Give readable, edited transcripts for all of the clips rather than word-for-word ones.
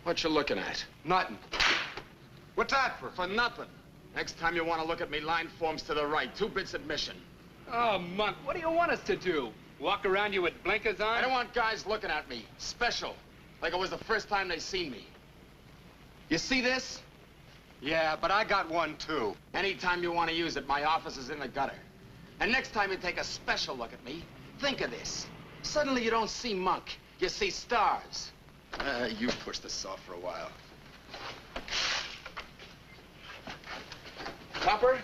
What you looking at? Nothing. What's that for? For nothing. Next time you want to look at me, line forms to the right. 2 bits admission. Oh, Monk, what do you want us to do? Walk around you with blinkers on? I don't want guys looking at me. Special. Like it was the first time they seen me. You see this? Yeah, but I got one, too. Anytime you want to use it, my office is in the gutter. And next time you take a special look at me, think of this. Suddenly you don't see Monk. You see stars. You push this off for a while. Copper?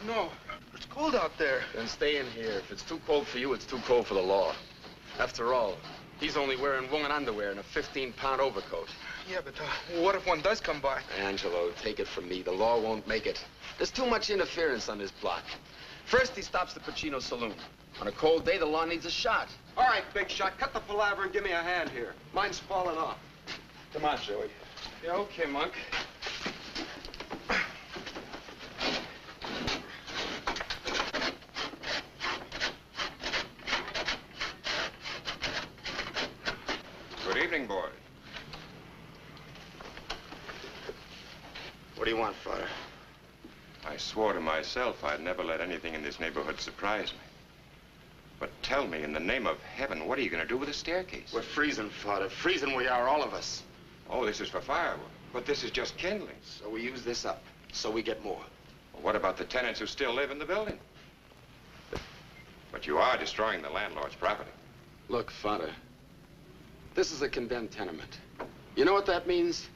No. It's cold out there. Then stay in here. If it's too cold for you, it's too cold for the law. After all, he's only wearing woolen underwear and a 15-pound overcoat. Yeah, but what if one does come by? Angelo, take it from me. The law won't make it. There's too much interference on this block. First, he stops the Pacino Saloon. On a cold day, the law needs a shot. All right, big shot, cut the palaver and give me a hand here. Mine's falling off. Come on, Joey. Yeah, okay, Monk. Good evening, boys. What do you want, Father? I swore to myself I'd never let anything in this neighborhood surprise me. But tell me, in the name of heaven, what are you going to do with the staircase? We're freezing, Father. Freezing we are, all of us. Oh, this is for firewood. But this is just kindling. So we use this up, so we get more. Well, what about the tenants who still live in the building? But you are destroying the landlord's property. Look, Father, this is a condemned tenement. You know what that means?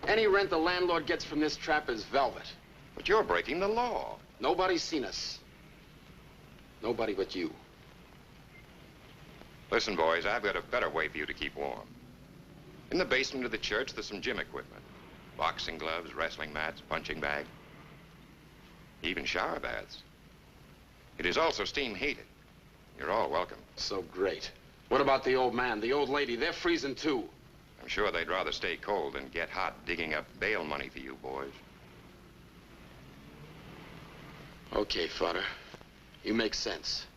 Any rent the landlord gets from this trap is velvet. But you're breaking the law. Nobody's seen us. Nobody but you. Listen, boys, I've got a better way for you to keep warm. In the basement of the church, there's some gym equipment. Boxing gloves, wrestling mats, punching bag. Even shower baths. It is also steam heated. You're all welcome. So great. What about the old man, the old lady? They're freezing too. I'm sure they'd rather stay cold than get hot digging up bail money for you boys. Okay, Father. You make sense.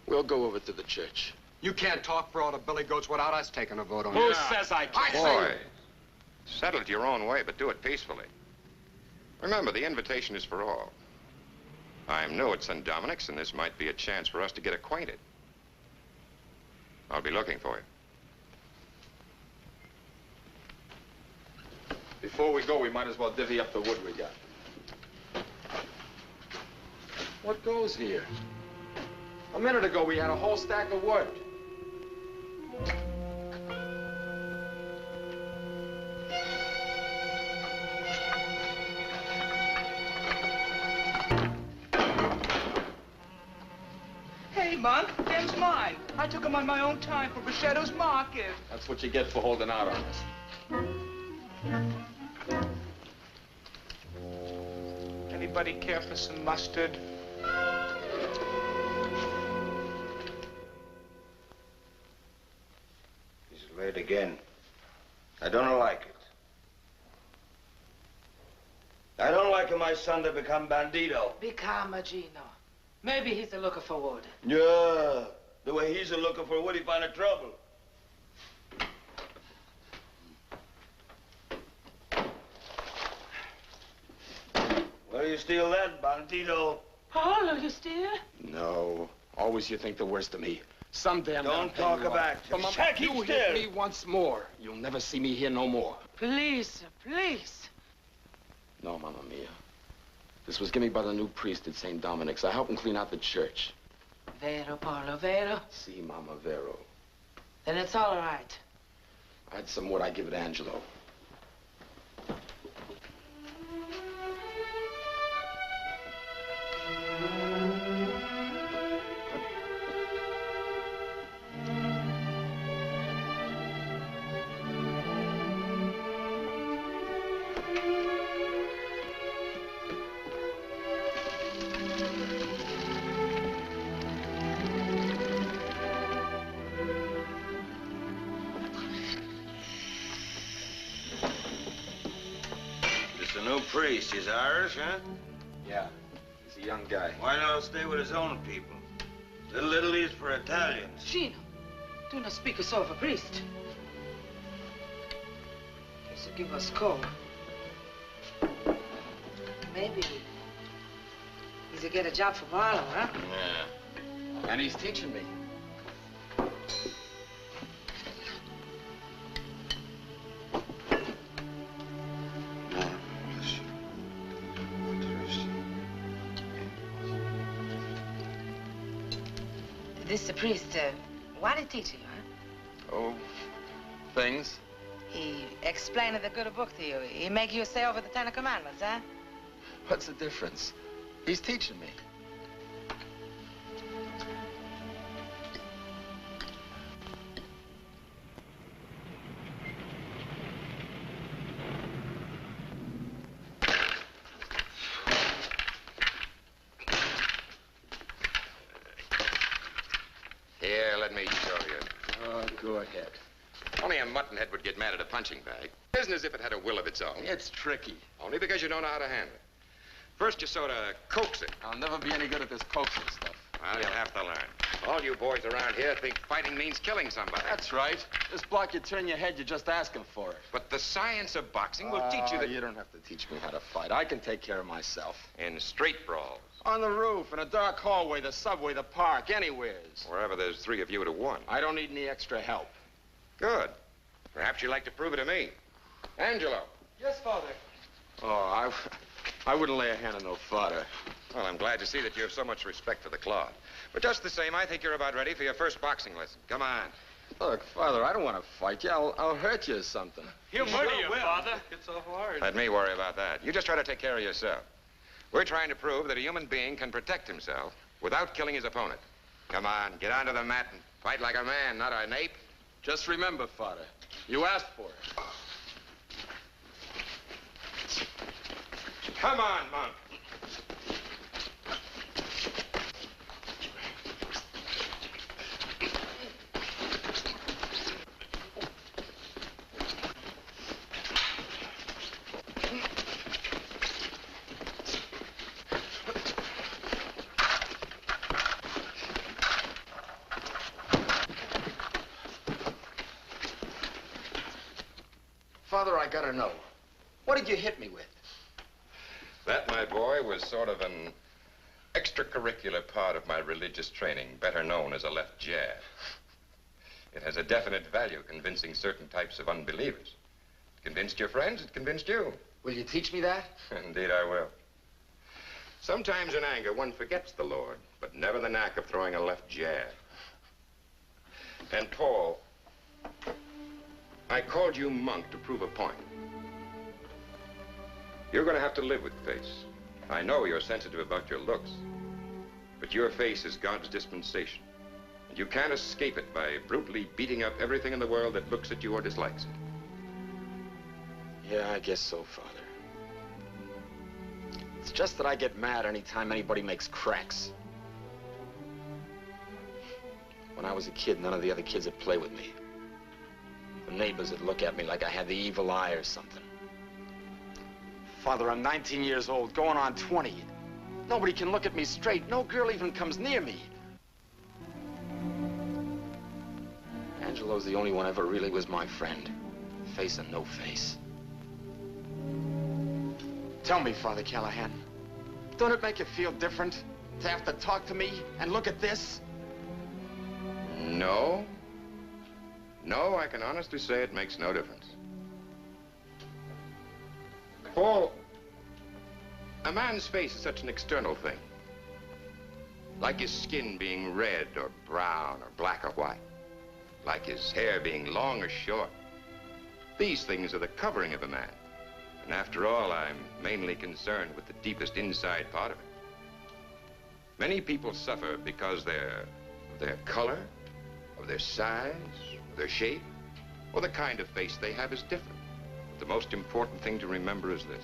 We'll go over to the church. You can't talk for all the billy goats without us taking a vote on Who it. says I can't? Boys, settle it your own way, but do it peacefully. Remember, the invitation is for all. I'm new at St. Dominic's, and this might be a chance for us to get acquainted. I'll be looking for you. Before we go, we might as well divvy up the wood we got. What goes here? A minute ago, we had a whole stack of wood. Hey, Monk, them's mine. I took them on my own time for Brachetto's market. That's what you get for holding out on us. Anybody care for some mustard? He's late again. I don't like it. I don't like my son to become bandito. Be calm, Gino. Maybe he's a looking for wood. Yeah, the way he's a looking for wood, he find a trouble. Where you steal that, bandito? Paulo, you steal? No. Always you think the worst of me. Some damn Don't talk about But Mama, Check, you keep hit still. me once more. You'll never see me here no more. Please, sir, please. No, Mamma Mia. This was given me by the new priest at St. Dominic's. I helped him clean out the church. Vero, Paulo, vero. Si, Mama Vero. Then it's all right. I had some wood. I give it to Angelo. Priest, he's Irish, huh? Yeah, he's a young guy. Why not stay with his own people? Little Italy's for Italians. Gino, do not speak so of a priest. to give us a call. Maybe he's to get a job for Marlon, huh? Yeah. And he's teaching me. This the priest, what did he teach you, huh? Oh, things. He explained the good book to you. He make you say over the Ten Commandments, huh? What's the difference? He's teaching me. Here, let me show you. Oh, go ahead. Only a muttonhead would get mad at a punching bag. It isn't as if it had a will of its own. It's tricky. Only because you don't know how to handle it. First, you sort of coax it. I'll never be any good at this coaxing stuff. Well, you'll have to learn. All you boys around here think fighting means killing somebody. That's right. This block, you turn your head, you're just asking for it. But the science of boxing will teach you that... You don't have to teach me how to fight. I can take care of myself. In street brawls. On the roof, in a dark hallway, the subway, the park, anywheres. Wherever there's 3 of you to 1. I don't need any extra help. Good. Perhaps you'd like to prove it to me. Angelo. Yes, Father. Oh, I wouldn't lay a hand on no fodder. Well, I'm glad to see that you have so much respect for the cloth. But just the same, I think you're about ready for your first boxing lesson. Come on. Look, Father, I don't want to fight you. I'll hurt you or something. He'll murder you, Father. It's so hard. Let me worry about that. You just try to take care of yourself. We're trying to prove that a human being can protect himself without killing his opponent. Come on, get onto the mat and fight like a man, not an ape. Just remember, Father, you asked for it. Come on, Monk. Father, I gotta know. What did you hit me with? That, my boy, was sort of an extracurricular part of my religious training, better known as a left jab. It has a definite value convincing certain types of unbelievers. It convinced your friends, it convinced you. Will you teach me that? Indeed, I will. Sometimes in anger, one forgets the Lord, but never the knack of throwing a left jab. And Paul, I called you Monk to prove a point. You're going to have to live with face. I know you're sensitive about your looks, but your face is God's dispensation. And you can't escape it by brutally beating up everything in the world that looks at you or dislikes it. Yeah, I guess so, Father. It's just that I get mad anytime anybody makes cracks. When I was a kid, none of the other kids would play with me. The neighbors would look at me like I had the evil eye or something. Father, I'm 19 years old, going on 20. Nobody can look at me straight. No girl even comes near me. Angelo's the only one ever really was my friend. Face and no face. Tell me, Father Callahan, don't it make you feel different to have to talk to me and look at this? No. No, I can honestly say it makes no difference. Paul, a man's face is such an external thing. Like his skin being red or brown or black or white. Like his hair being long or short. These things are the covering of a man. And after all, I'm mainly concerned with the deepest inside part of it. Many people suffer because of their color, of their size, their shape, or the kind of face they have is different. But the most important thing to remember is this.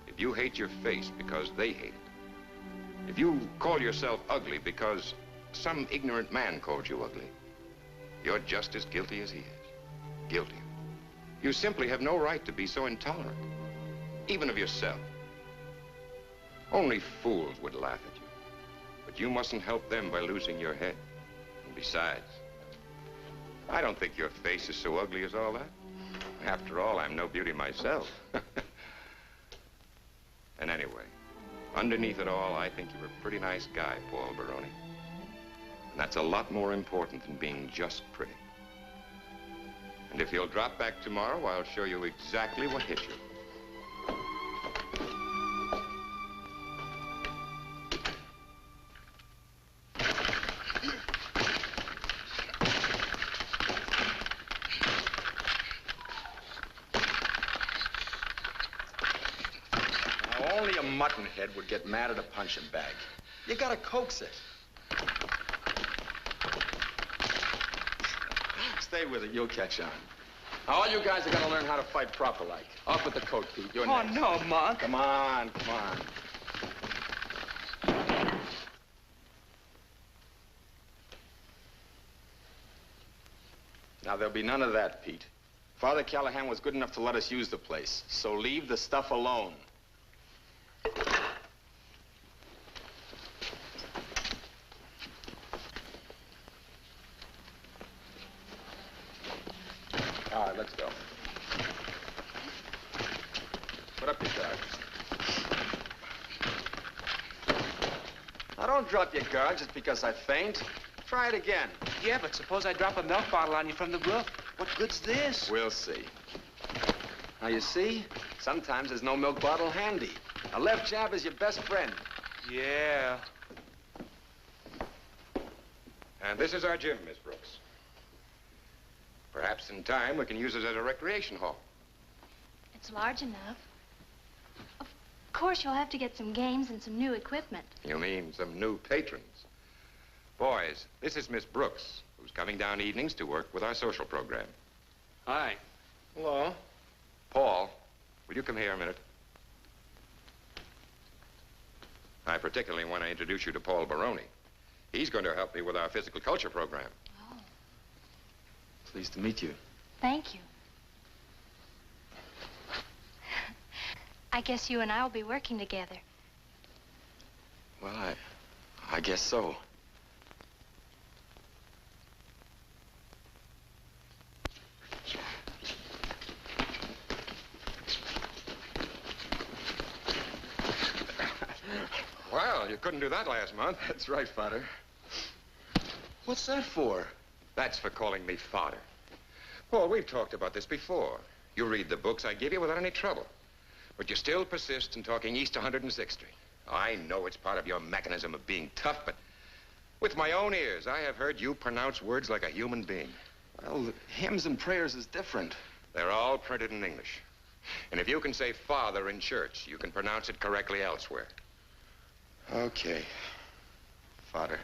If you hate your face because they hate it, if you call yourself ugly because some ignorant man called you ugly, you're just as guilty as he is. Guilty. You simply have no right to be so intolerant, even of yourself. Only fools would laugh at you, but you mustn't help them by losing your head. And besides, I don't think your face is so ugly as all that. After all, I'm no beauty myself. And anyway, underneath it all, I think you're a pretty nice guy, Paul Baroni. And that's a lot more important than being just pretty. And if you'll drop back tomorrow, I'll show you exactly what hit you. Now, only a muttonhead would get mad at a punching bag. You gotta coax it. Stay with it, you'll catch on. Now, all you guys are gonna learn how to fight proper like. Off with the coat, Pete. You're Oh, next. no, Monk. Come on, come on. Now, there'll be none of that, Pete. Father Callahan was good enough to let us use the place, so leave the stuff alone. All right, let's go. Put up your guard. Now, don't drop your guard just because I faint. Try it again. Yeah, but suppose I drop a milk bottle on you from the roof. What good's this? We'll see. Now, you see, sometimes there's no milk bottle handy. A left jab is your best friend. Yeah. And this is our gym, Miss Brooks. Perhaps in time we can use it as a recreation hall. It's large enough. Of course, you'll have to get some games and some new equipment. You mean some new patrons? Boys, this is Miss Brooks, who's coming down evenings to work with our social program. Hi. Hello. Paul, will you come here a minute? I particularly want to introduce you to Paul Baroni. He's going to help me with our physical culture program. Oh, Pleased to meet you. thank you. I guess you and I will be working together. Well, I guess so. Well, you couldn't do that last month. That's right, Father. What's that for? That's for calling me father. Paul, we've talked about this before. You read the books I give you without any trouble. But you still persist in talking East 106th Street. I know it's part of your mechanism of being tough, but with my own ears, I have heard you pronounce words like a human being. Well, hymns and prayers is different. They're all printed in English. And if you can say father in church, you can pronounce it correctly elsewhere. Okay. Father.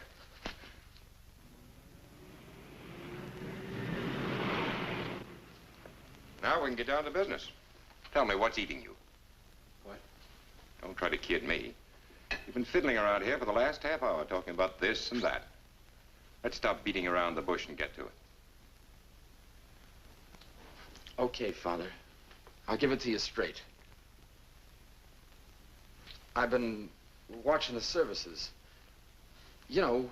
Now we can get down to business. Tell me, what's eating you? What? Don't try to kid me. You've been fiddling around here for the last half hour talking about this and that. Let's stop beating around the bush and get to it. Okay, Father. I'll give it to you straight. I've been watching the services. You know,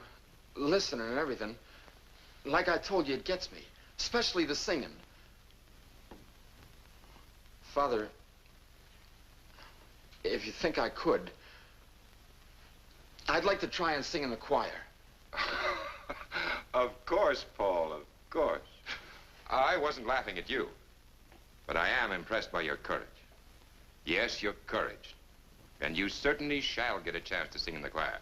listening and everything. Like I told you, it gets me. Especially the singing. Father, if you think I could, I'd like to try and sing in the choir. Of course, Paul, of course. I wasn't laughing at you, but I am impressed by your courage. Yes, your courage. And you certainly shall get a chance to sing in the choir.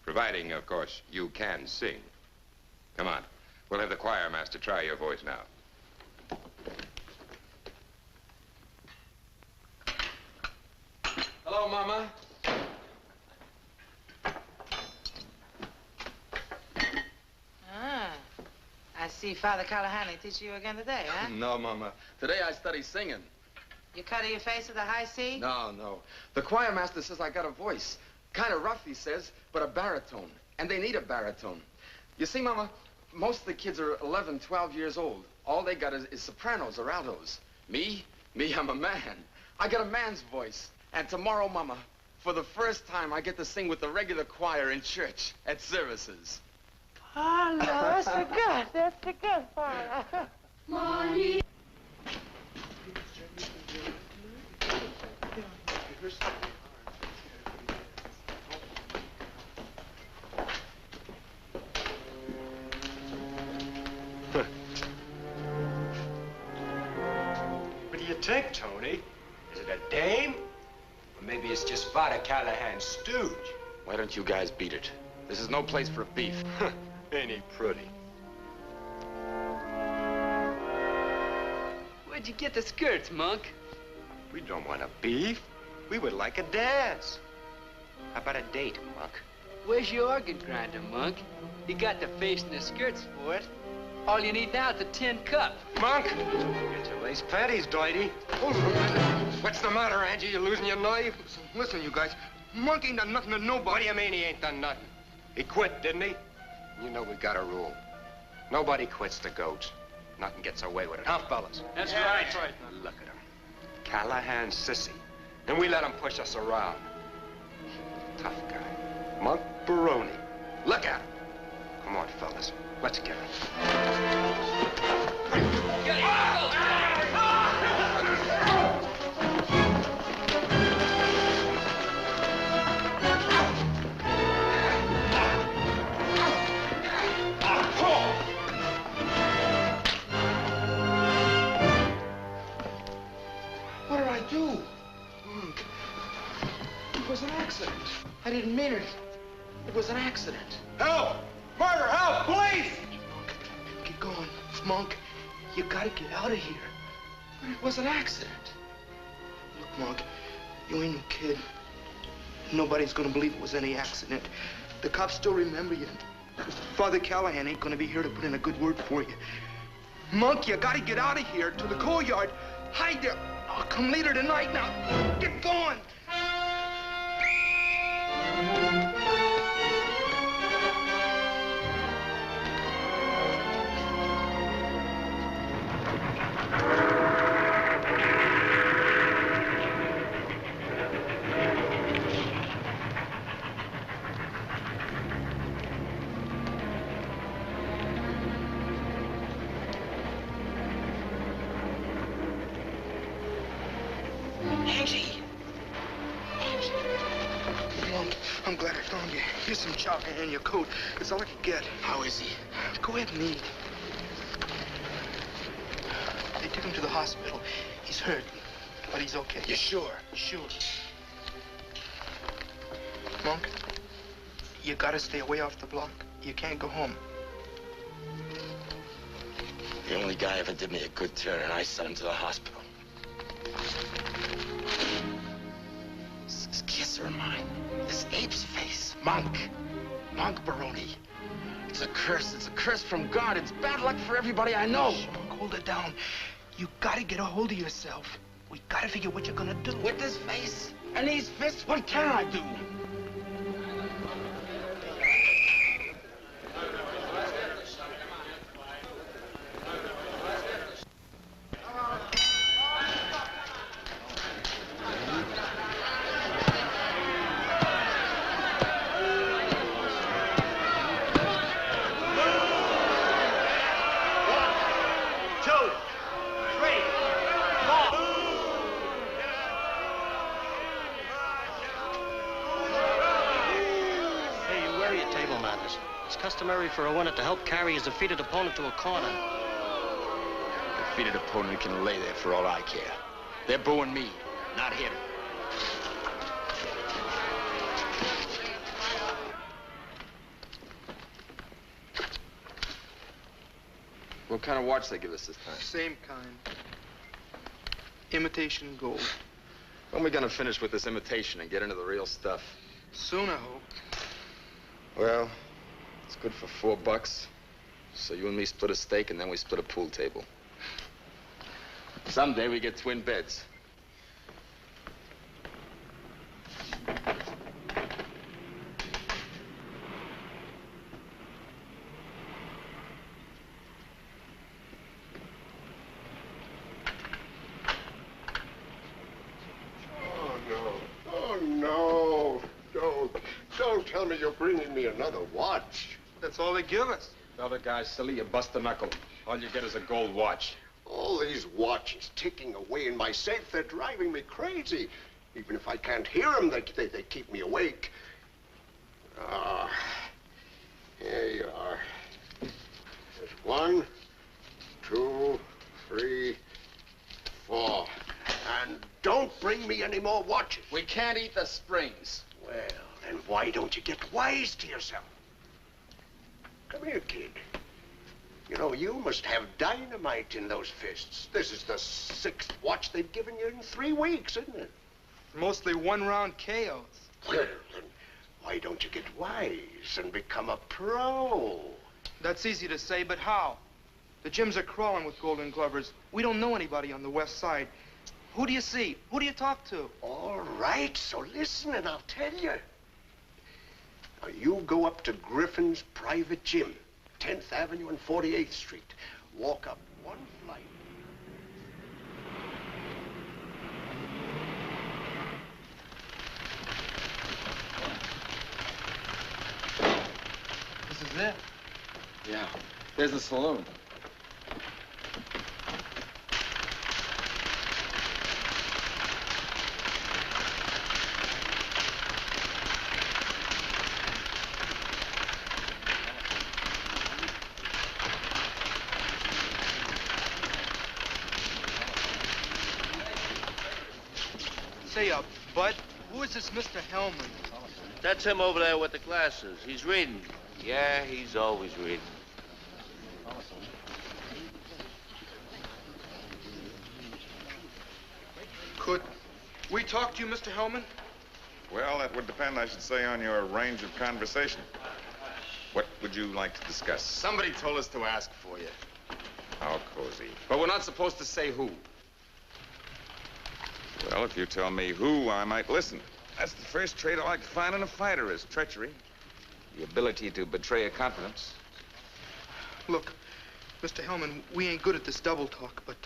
Providing, of course, you can sing. Come on. We'll have the choir master try your voice now. Hello, Mama. Ah, I see Father Callahan teaching you again today, huh? No, Mama. Today I study singing. You cut your face with a high C? No. The choir master says I got a voice. Kind of rough, he says, but a baritone. And they need a baritone. You see, Mama, most of the kids are 11, 12 years old. All they got is sopranos or altos. Me, I'm a man. I got a man's voice. And tomorrow, Mama, for the first time, I get to sing with the regular choir in church at services. Oh, no, that's so good. That's so good, Father. Mommy. you think, Tony? Is it a dame? Or maybe it's just Father Callahan's stooge? Why don't you guys beat it? This is no place for a beef. Ain't he pretty? Where'd you get the skirts, Monk? We don't want a beef. We would like a dance. How about a date, Monk? Where's your organ grinder, Monk? You got the face and the skirts for it. All you need now is a tin cup. Monk! Get your lace panties, Doity. Hold on a minute. What's the matter, Angie? You losing your knife? Listen, you guys. Monk ain't done nothing to nobody. What do you mean he ain't done nothing? He quit, didn't he? You know we got a rule. Nobody quits the goats. Nothing gets away with it, huh, fellas? That's right. Now look at him. Callahan's sissy. And we let him push us around. Tough guy. Monk Baroni. Look at him. Come on, fellas. Let's get him. What did I do? Monk, it was an accident. I didn't mean it. It was an accident. Help! Murder! Help! Police! Monk, get going. Monk, you gotta get out of here. But it was an accident. Look, Monk, you ain't no kid. Nobody's gonna believe it was any accident. The cops still remember you. Father Callahan ain't gonna be here to put in a good word for you. Monk, you gotta get out of here to the coal yard. Hide there. I'll come later tonight now. Get going. Angie! Monk, I'm glad I found you. Here's some chocolate and your coat. It's all I could get. How is he? Go ahead and eat. They took him to the hospital. He's hurt, but he's okay. You sure? Sure. Monk, you gotta stay away off the block. You can't go home. The only guy ever did me a good turn, and I sent him to the hospital. This kisser of mine, this ape's face, Monk Baroni. It's a curse. It's a curse from God. It's bad luck for everybody I know. Monk, hold it down. You gotta get a hold of yourself. We gotta figure what you're gonna do. With this face and these fists, what can I do? Customary for a winner to help carry his defeated opponent to a corner. Defeated opponent can lay there for all I care. They're booing me, not him. What kind of watch they give us this time? Same kind. Imitation gold. When are we gonna finish with this imitation and get into the real stuff? Soon, I hope. Well, it's good for $4. So you and me split a steak, and then we split a pool table. Someday we get twin beds. Don't tell me you're bringing me another watch. That's all they give us. The other guy's silly, you bust a knuckle. All you get is a gold watch. All these watches ticking away in my safe, they're driving me crazy. Even if I can't hear them, they keep me awake. Ah, here you are. There's 1, 2, 3, 4. bring me any more watches. We can't eat the springs. Well, then why don't you get wise to yourself? Come here, kid. You know, you must have dynamite in those fists. This is the 6th watch they've given you in 3 weeks, isn't it? Mostly one-round KOs. Well, then why don't you get wise and become a pro? That's easy to say, but how? The gyms are crawling with golden glovers. We don't know anybody on the west side. Who do you see? Who do you talk to? All right, so listen and I'll tell you. Now, you go up to Griffin's private gym, 10th Avenue and 48th Street. Walk up 1 flight. This is it. Yeah, there's the saloon. Say, Bud, who is this Mr. Hellman? That's him over there with the glasses. He's reading. Yeah, he's always reading. Could we talk to you, Mr. Hellman? Well, that would depend, I should say, on your range of conversation. What would you like to discuss? Somebody told us to ask for you. How cozy. But we're not supposed to say who. Well, if you tell me who, I might listen. That's the first trait I like to find in a fighter is treachery. The ability to betray a confidence. Look, Mr. Hellman, we ain't good at this double talk, but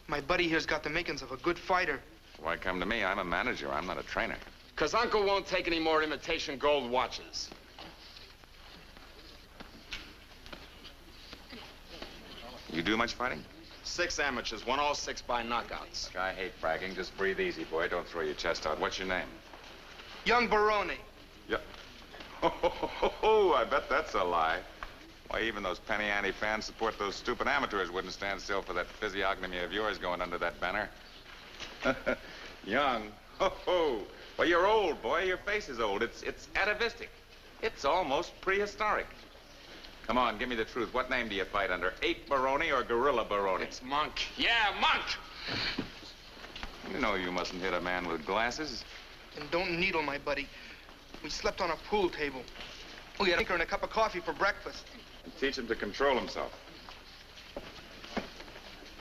my buddy here's got the makings of a good fighter. Why come to me? I'm a manager. I'm not a trainer. 'Cause Uncle won't take any more imitation gold watches. You do much fighting? 6 amateurs, won all 6 by knockouts. Look, I hate bragging. Just breathe easy, boy. Don't throw your chest out. What's your name? Young Baroni. Yeah. Oh, I bet that's a lie. Why, even those penny ante fans support those stupid amateurs wouldn't stand still for that physiognomy of yours going under that banner. Young. Oh, well, you're old, boy. Your face is old. It's atavistic. It's almost prehistoric. Come on, give me the truth. What name do you fight under? Ape Baroni or Gorilla Baroni? It's Monk. Yeah, Monk! You know you mustn't hit a man with glasses. And don't needle my buddy. We slept on a pool table. We had a drink and a cup of coffee for breakfast. And teach him to control himself.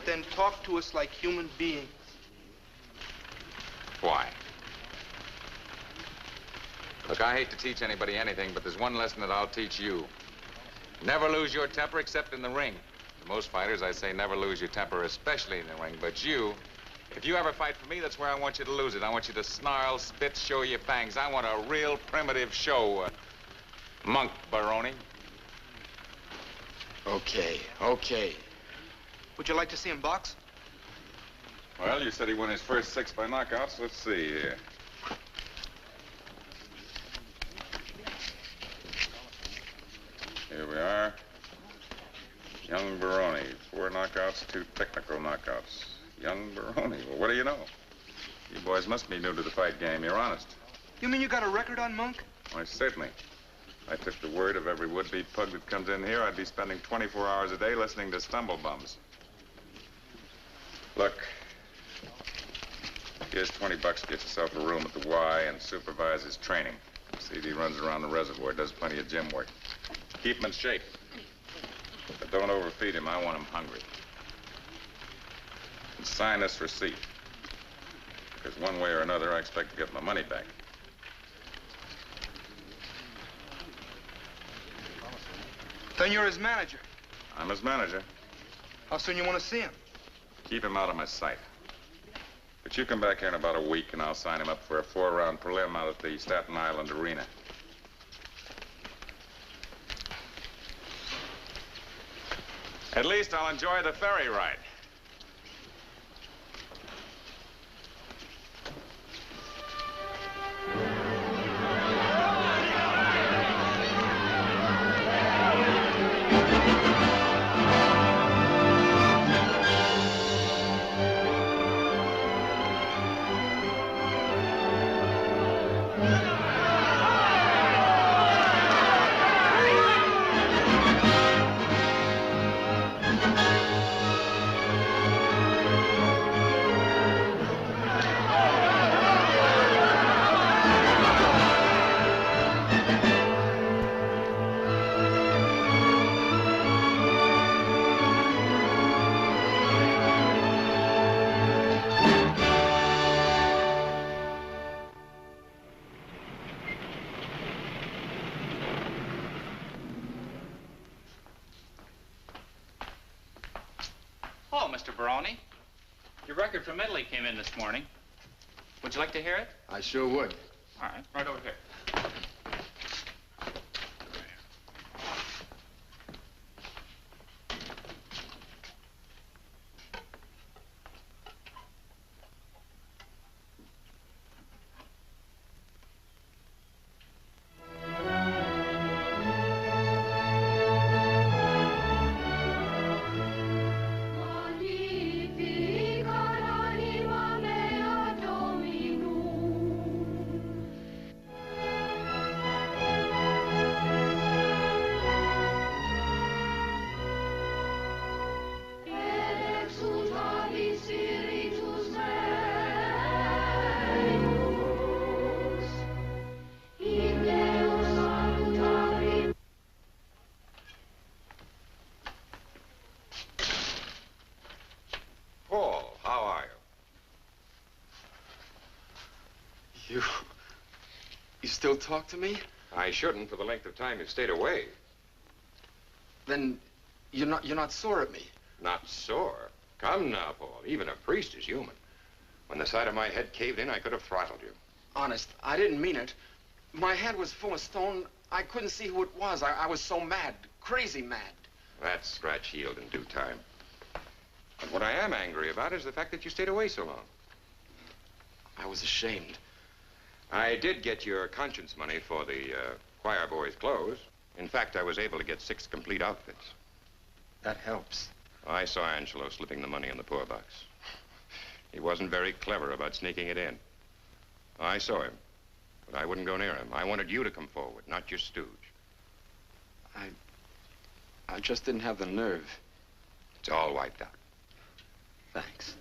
Then talk to us like human beings. Why? Look, I hate to teach anybody anything, but there's one lesson that I'll teach you. Never lose your temper except in the ring. To most fighters, I say never lose your temper, especially in the ring. But you, if you ever fight for me, that's where I want you to lose it. I want you to snarl, spit, show your fangs. I want a real primitive show. Monk Baroni. Okay, okay. Would you like to see him box? Well, you said he won his first 6 by knockouts. Let's see here. Here we are. Young Baroni. 4 knockouts, 2 technical knockouts. Young Baroni. Well, what do you know? You boys must be new to the fight game. You're honest. You mean you got a record on Monk? Why, certainly. If I took the word of every would-be pug that comes in here, I'd be spending 24 hours a day listening to stumble-bums. Look, here's 20 bucks to get yourself a room at the Y and supervise his training. See if he runs around the reservoir, does plenty of gym work. Keep him in shape. But don't overfeed him. I want him hungry. And sign this receipt. Because one way or another, I expect to get my money back. Then you're his manager. I'm his manager. How soon you want to see him? Keep him out of my sight. But you come back here in about a week, and I'll sign him up for a 4-round prelim out at the Staten Island Arena. At least I'll enjoy the ferry ride. Mr. Baroni. Your record from Italy came in this morning. Would you like to hear it? I sure would. All right, right over here. Paul, how are you? You still talk to me? I shouldn't for the length of time you've stayed away. Then you're not sore at me? Not sore? Come now, Paul. Even a priest is human. When the side of my head caved in, I could have throttled you. Honest, I didn't mean it. My head was full of stone. I couldn't see who it was. I was so mad, crazy mad. That scratch healed in due time. But what I am angry about is the fact that you stayed away so long. I was ashamed. I did get your conscience money for the choir boys' clothes. In fact, I was able to get 6 complete outfits. That helps. I saw Angelo slipping the money in the poor box. He wasn't very clever about sneaking it in. I saw him, but I wouldn't go near him. I wanted you to come forward, not your stooge. I just didn't have the nerve. It's all wiped out. Thanks.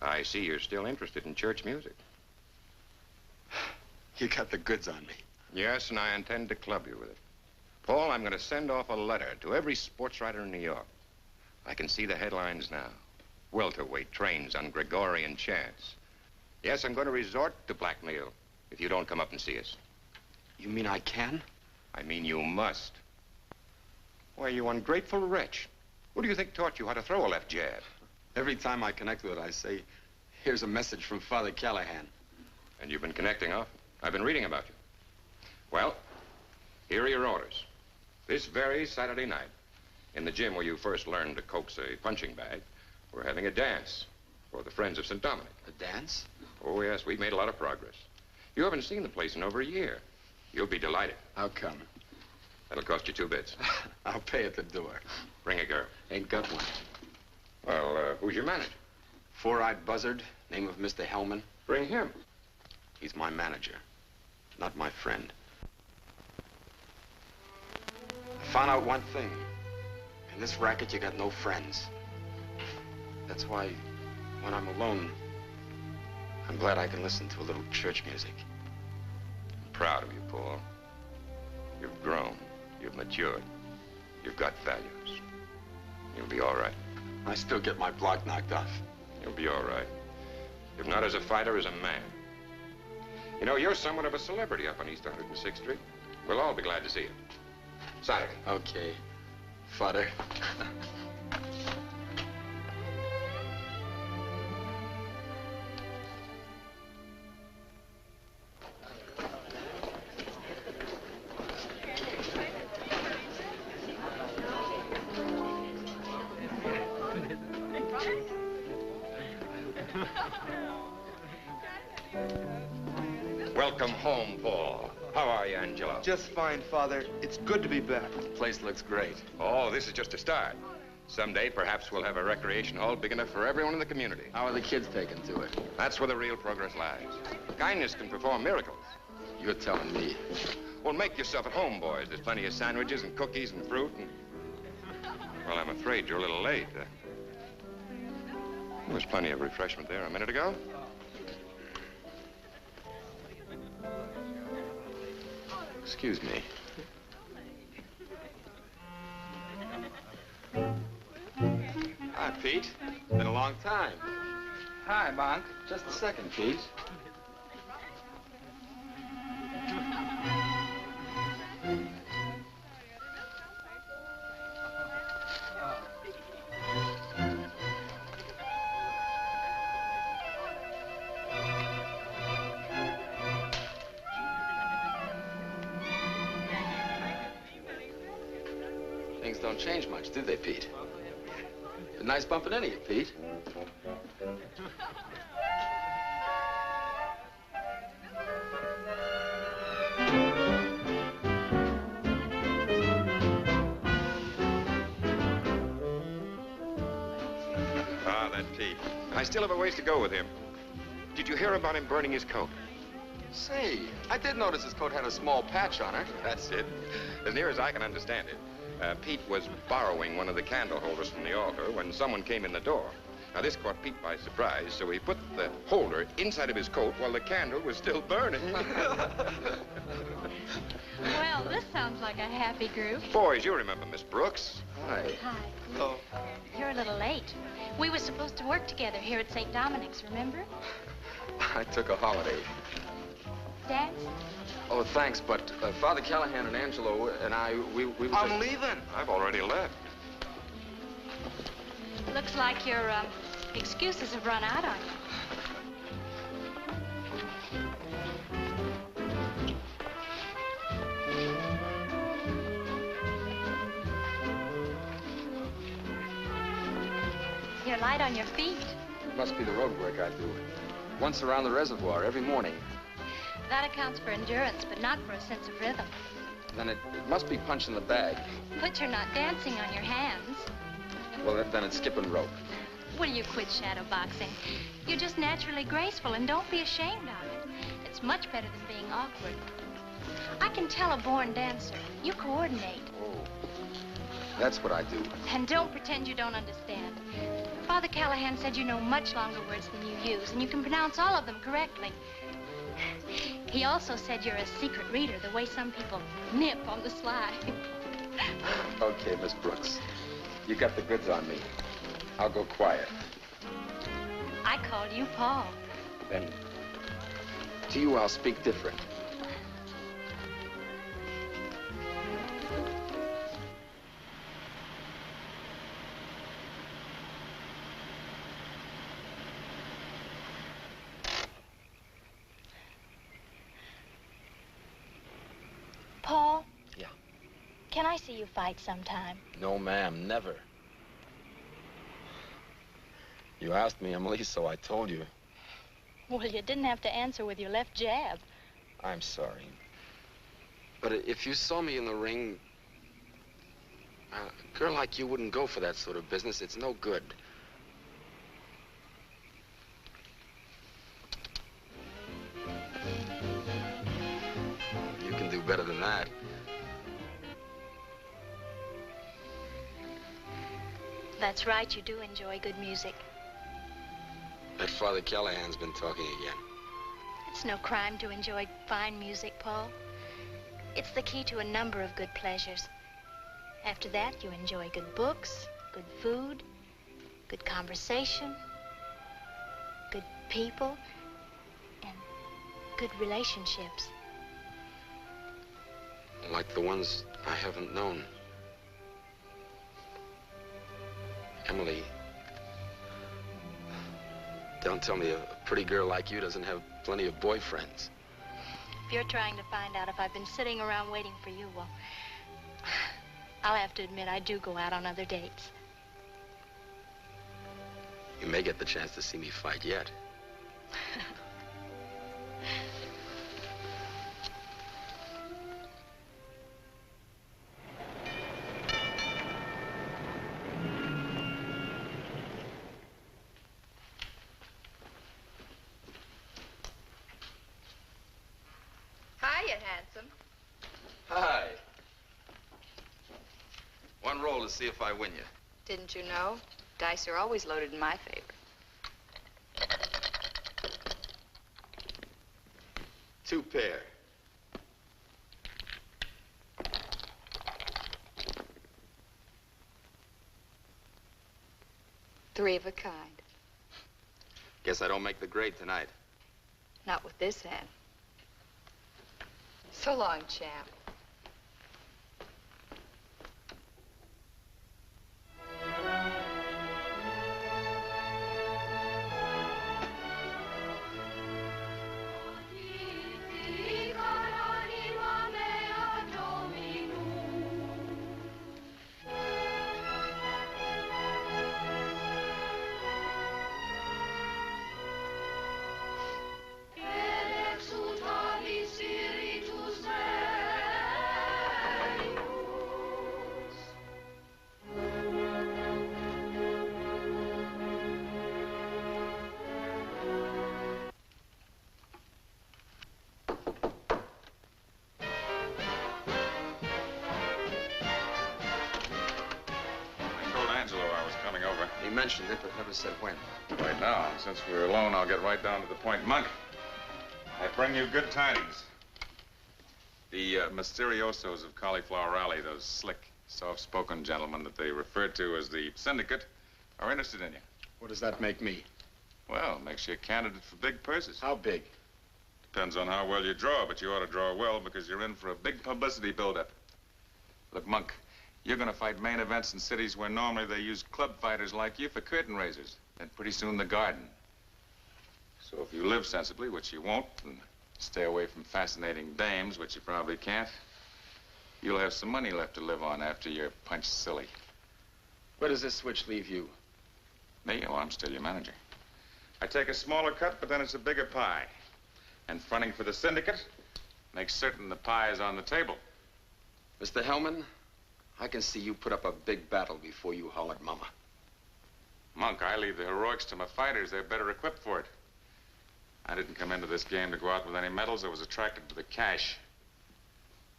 I see you're still interested in church music. You got the goods on me. Yes, and I intend to club you with it. Paul, I'm going to send off a letter to every sports writer in New York. I can see the headlines now. Welterweight trains on Gregorian chance. Yes, I'm going to resort to blackmail if you don't come up and see us. You mean I can? I mean you must. Why, you ungrateful wretch. Who do you think taught you how to throw a left jab? Every time I connect with it, I say, here's a message from Father Callahan. And you've been connecting often. I've been reading about you. Well, here are your orders. This very Saturday night, in the gym where you first learned to coax a punching bag, we're having a dance for the Friends of St. Dominic. A dance? Oh, yes, we've made a lot of progress. You haven't seen the place in over a year. You'll be delighted. How come? That'll cost you 2 bits. I'll pay at the door. Bring a girl. Ain't got one. Well, who's your manager? Four-eyed buzzard, name of Mr. Hellman. Bring him. He's my manager, not my friend. I found out one thing. In this racket, you got no friends. That's why, when I'm alone, I'm glad I can listen to a little church music. I'm proud of you, Paul. You've grown. You've matured. You've got values. You'll be all right. I still get my block knocked off. You'll be all right. If not as a fighter, as a man. You know, you're somewhat of a celebrity up on East 106th Street. We'll all be glad to see you. Saturday. Okay. Father. Welcome home, Paul. How are you, Angelo? Just fine, Father. It's good to be back. The place looks great. Oh, this is just a start. Someday, perhaps we'll have a recreation hall big enough for everyone in the community. How are the kids taking to it? That's where the real progress lies. Kindness can perform miracles. You're telling me. Well, make yourself at home, boys. There's plenty of sandwiches and cookies and fruit and... Well, I'm afraid you're a little late. There was plenty of refreshment there a minute ago. Excuse me. Hi, Pete. Been a long time. Hi, Monk. Just a second, Pete. don't change much, do they, Pete? A nice bumping into you, Pete. Ah, that Pete. I still have a ways to go with him. Did you hear about him burning his coat? Say, I did notice his coat had a small patch on it. That's it. As near as I can understand it, Pete was borrowing one of the candle holders from the altar when someone came in the door. Now, this caught Pete by surprise, so he put the holder inside of his coat while the candle was still burning. Well, this sounds like a happy group. Boys, you remember Miss Brooks? Hi. Hi. Oh. You're a little late. We were supposed to work together here at St. Dominic's, remember? I took a holiday. Dance? Oh, thanks, but Father Callahan and Angelo and we were just... I'm leaving. I've already left. Looks like your excuses have run out on you. You're light on your feet. Must be the road work I do. Once around the reservoir every morning. That accounts for endurance, but not for a sense of rhythm. Then it must be punching the bag. But you're not dancing on your hands. Well, then it's skipping rope. Will you quit shadow boxing? You're just naturally graceful, and don't be ashamed of it. It's much better than being awkward. I can tell a born dancer. You coordinate. Oh, that's what I do. And don't pretend you don't understand. Father Callahan said you know much longer words than you use, and you can pronounce all of them correctly. He also said you're a secret reader, the way some people nip on the sly. Okay, Miss Brooks. You got the goods on me. I'll go quiet. I called you Paul. Then, to you, I'll speak different. Paul? Yeah. Can I see you fight sometime? No, ma'am, never. You asked me, Emily, so I told you. Well, you didn't have to answer with your left jab. I'm sorry. But if you saw me in the ring, a girl like you wouldn't go for that sort of business. It's no good. You can do better than that. That's right, you do enjoy good music. That Father Callahan's been talking again. It's no crime to enjoy fine music, Paul. It's the key to a number of good pleasures. After that, you enjoy good books, good food, good conversation, good people, and good relationships. Like the ones I haven't known. Emily, don't tell me a pretty girl like you doesn't have plenty of boyfriends. If you're trying to find out if I've been sitting around waiting for you, well, I'll have to admit I do go out on other dates. You may get the chance to see me fight yet. Hiya, handsome. Hi. One roll to see if I win you. Didn't you know? Dice are always loaded in my favor. 2 pair. Three of a kind. Guess I don't make the grade tonight. Not with this hand. So long, champ. mentioned it, but never said when. Right now, and since we're alone, I'll get right down to the point. Monk, I bring you good tidings. The Mysteriosos of Cauliflower Alley, those slick, soft-spoken gentlemen that they refer to as the syndicate, are interested in you. What does that make me? Well, makes you a candidate for big purses. How big? Depends on how well you draw, but you ought to draw well because you're in for a big publicity buildup. Look, Monk, you're going to fight main events in cities where normally they use club fighters like you for curtain raisers. And pretty soon the garden. So if you live sensibly, which you won't, and stay away from fascinating dames, which you probably can't, you'll have some money left to live on after you're punched silly. Where does this switch leave you? Me? Oh, I'm still your manager. I take a smaller cut, but then it's a bigger pie. And fronting for the syndicate makes certain the pie is on the table. Mr. Hellman, I can see you put up a big battle before you holler at Mama. Monk, I leave the heroics to my fighters. They're better equipped for it. I didn't come into this game to go out with any medals. I was attracted to the cash.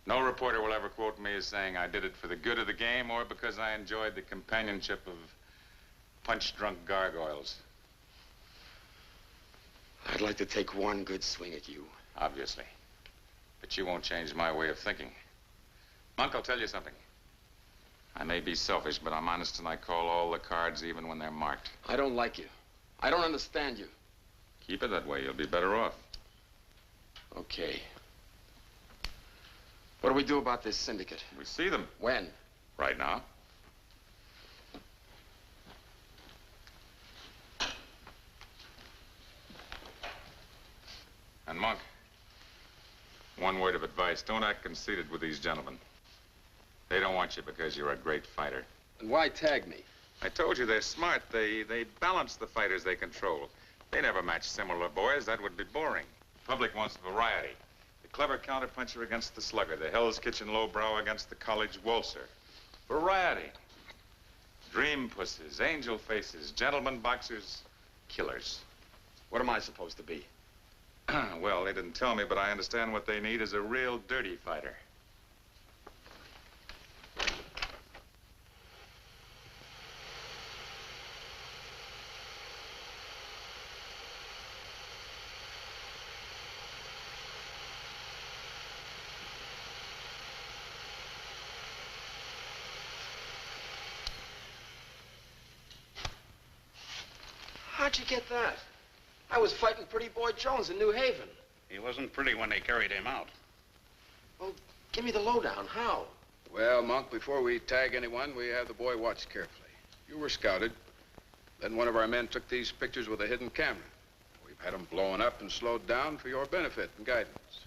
No reporter will ever quote me as saying I did it for the good of the game or because I enjoyed the companionship of punch-drunk gargoyles. I'd like to take one good swing at you. Obviously. But you won't change my way of thinking. Monk, I'll tell you something. I may be selfish, but I'm honest and I call all the cards even when they're marked. I don't like you. I don't understand you. Keep it that way. You'll be better off. Okay. What do we do about this syndicate? We see them. When? Right now. And Monk, one word of advice. Don't act conceited with these gentlemen. They don't want you because you're a great fighter. And why tag me? I told you they're smart. They balance the fighters they control. They never match similar boys. That would be boring. The public wants variety. The clever counterpuncher against the slugger. The Hell's Kitchen lowbrow against the college waltzer. Variety. Dream pussies, angel faces, gentlemen boxers, killers. What am I supposed to be? Well, they didn't tell me, but I understand what they need is a real dirty fighter. How'd you get that? I was fighting Pretty Boy Jones in New Haven. He wasn't pretty when they carried him out. Well, give me the lowdown. How? Well, Monk, before we tag anyone, we have the boy watched carefully. You were scouted. Then one of our men took these pictures with a hidden camera. We've had them blown up and slowed down for your benefit and guidance.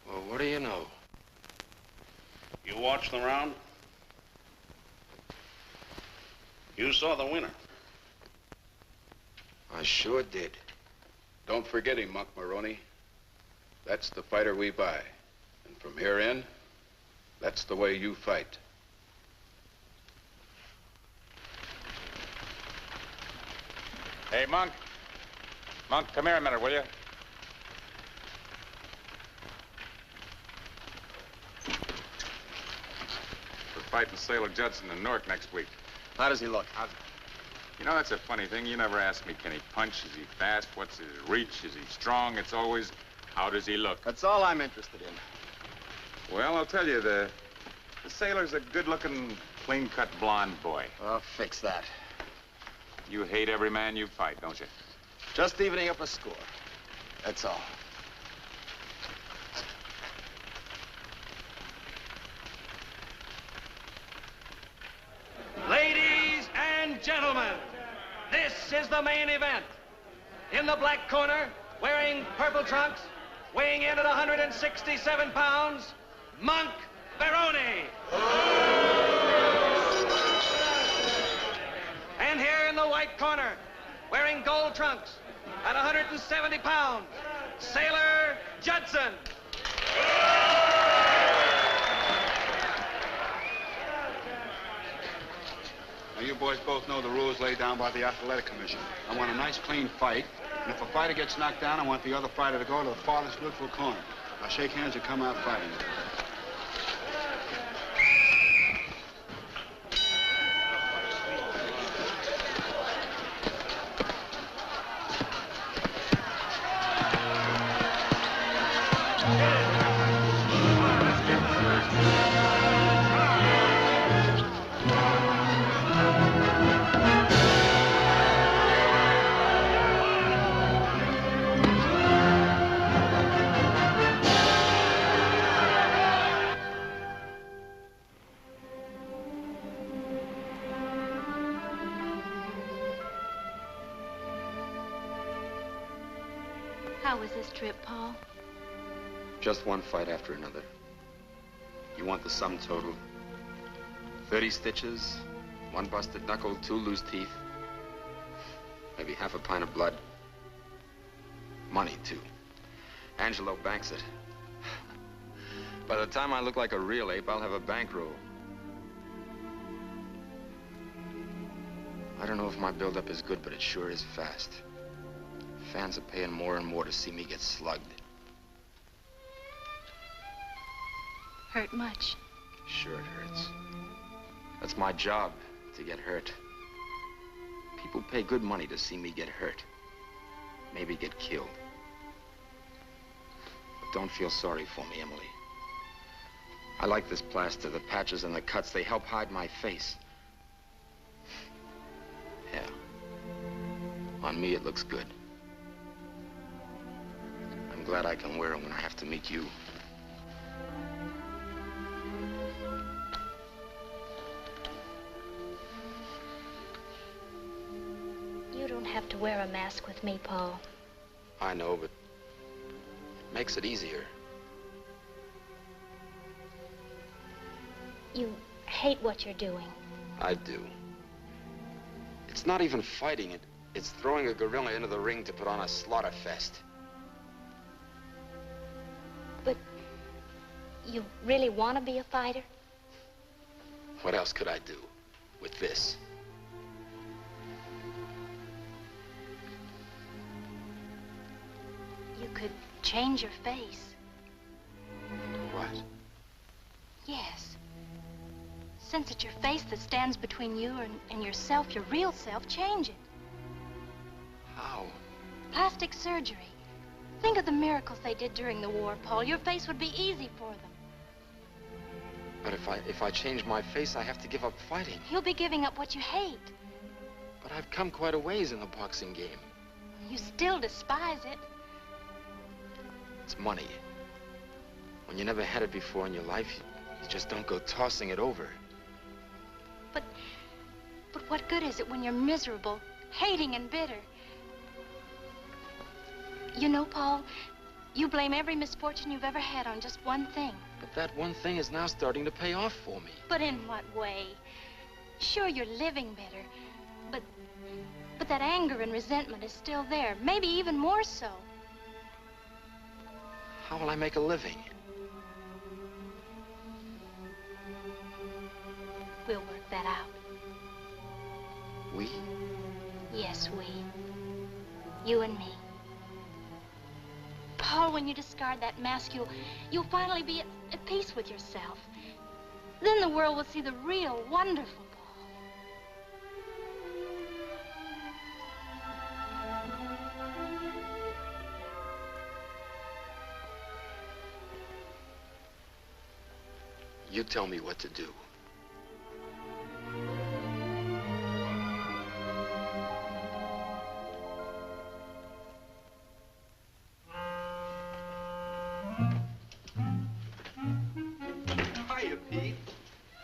Well, what do you know? You watched the round? You saw the winner. I sure did. Don't forget him, Monk Baroni. That's the fighter we buy. And from here in, that's the way you fight. Hey, Monk. Monk, come here a minute, will you? We're fighting Sailor Judson in Newark next week. How does he look? You know, that's a funny thing. You never ask me, can he punch? Is he fast? What's his reach? Is he strong? It's always, how does he look? That's all I'm interested in. Well, I'll tell you, the Sailor's a good-looking, clean-cut blonde boy. I'll fix that. You hate every man you fight, don't you? Just evening up a score. That's all. Ladies and gentlemen, this is the main event. In the black corner, wearing purple trunks, weighing in at 167 pounds, Monk Baroni. And here in the white corner, wearing gold trunks, at 170 pounds, Sailor Judson. Now, you boys both know the rules laid down by the Athletic Commission. I want a nice, clean fight. And if a fighter gets knocked down, I want the other fighter to go to the farthest neutral corner. I'll shake hands and come out fighting. How was this trip, Paul? Just one fight after another. You want the sum total? 30 stitches, 1 busted knuckle, 2 loose teeth, maybe half a pint of blood. Money, too. Angelo banks it. By the time I look like a real ape, I'll have a bankroll. I don't know if my build-up is good, but it sure is fast. Fans are paying more and more to see me get slugged. Hurt much? Sure it hurts. That's my job, to get hurt. People pay good money to see me get hurt. Maybe get killed. But don't feel sorry for me, Emily. I like this plaster. The patches and the cuts, they help hide my face. Yeah. On me, it looks good. I'm glad I can wear them when I have to meet you. You don't have to wear a mask with me, Paul. I know, but it makes it easier. You hate what you're doing. I do. It's not even fighting it. It's throwing a gorilla into the ring to put on a slaughter fest. But you really want to be a fighter? What else could I do with this? You could change your face. What? Yes. Since it's your face that stands between you and yourself, your real self, change it. How? Plastic surgery. Think of the miracles they did during the war, Paul. Your face would be easy for them. But if I change my face, I have to give up fighting. You'll be giving up what you hate. But I've come quite a ways in the boxing game. You still despise it. It's money. When you never had it before in your life, you just don't go tossing it over. But what good is it when you're miserable, hating and bitter? You know, Paul, you blame every misfortune you've ever had on just one thing. But that one thing is now starting to pay off for me. But in what way? Sure, you're living better, but that anger and resentment is still there, maybe even more so. How will I make a living? We'll work that out. We? Yes, we. You and me. Paul, when you discard that mask, you'll finally be at peace with yourself. Then the world will see the real, wonderful Paul. You tell me what to do. Hiya, Pete.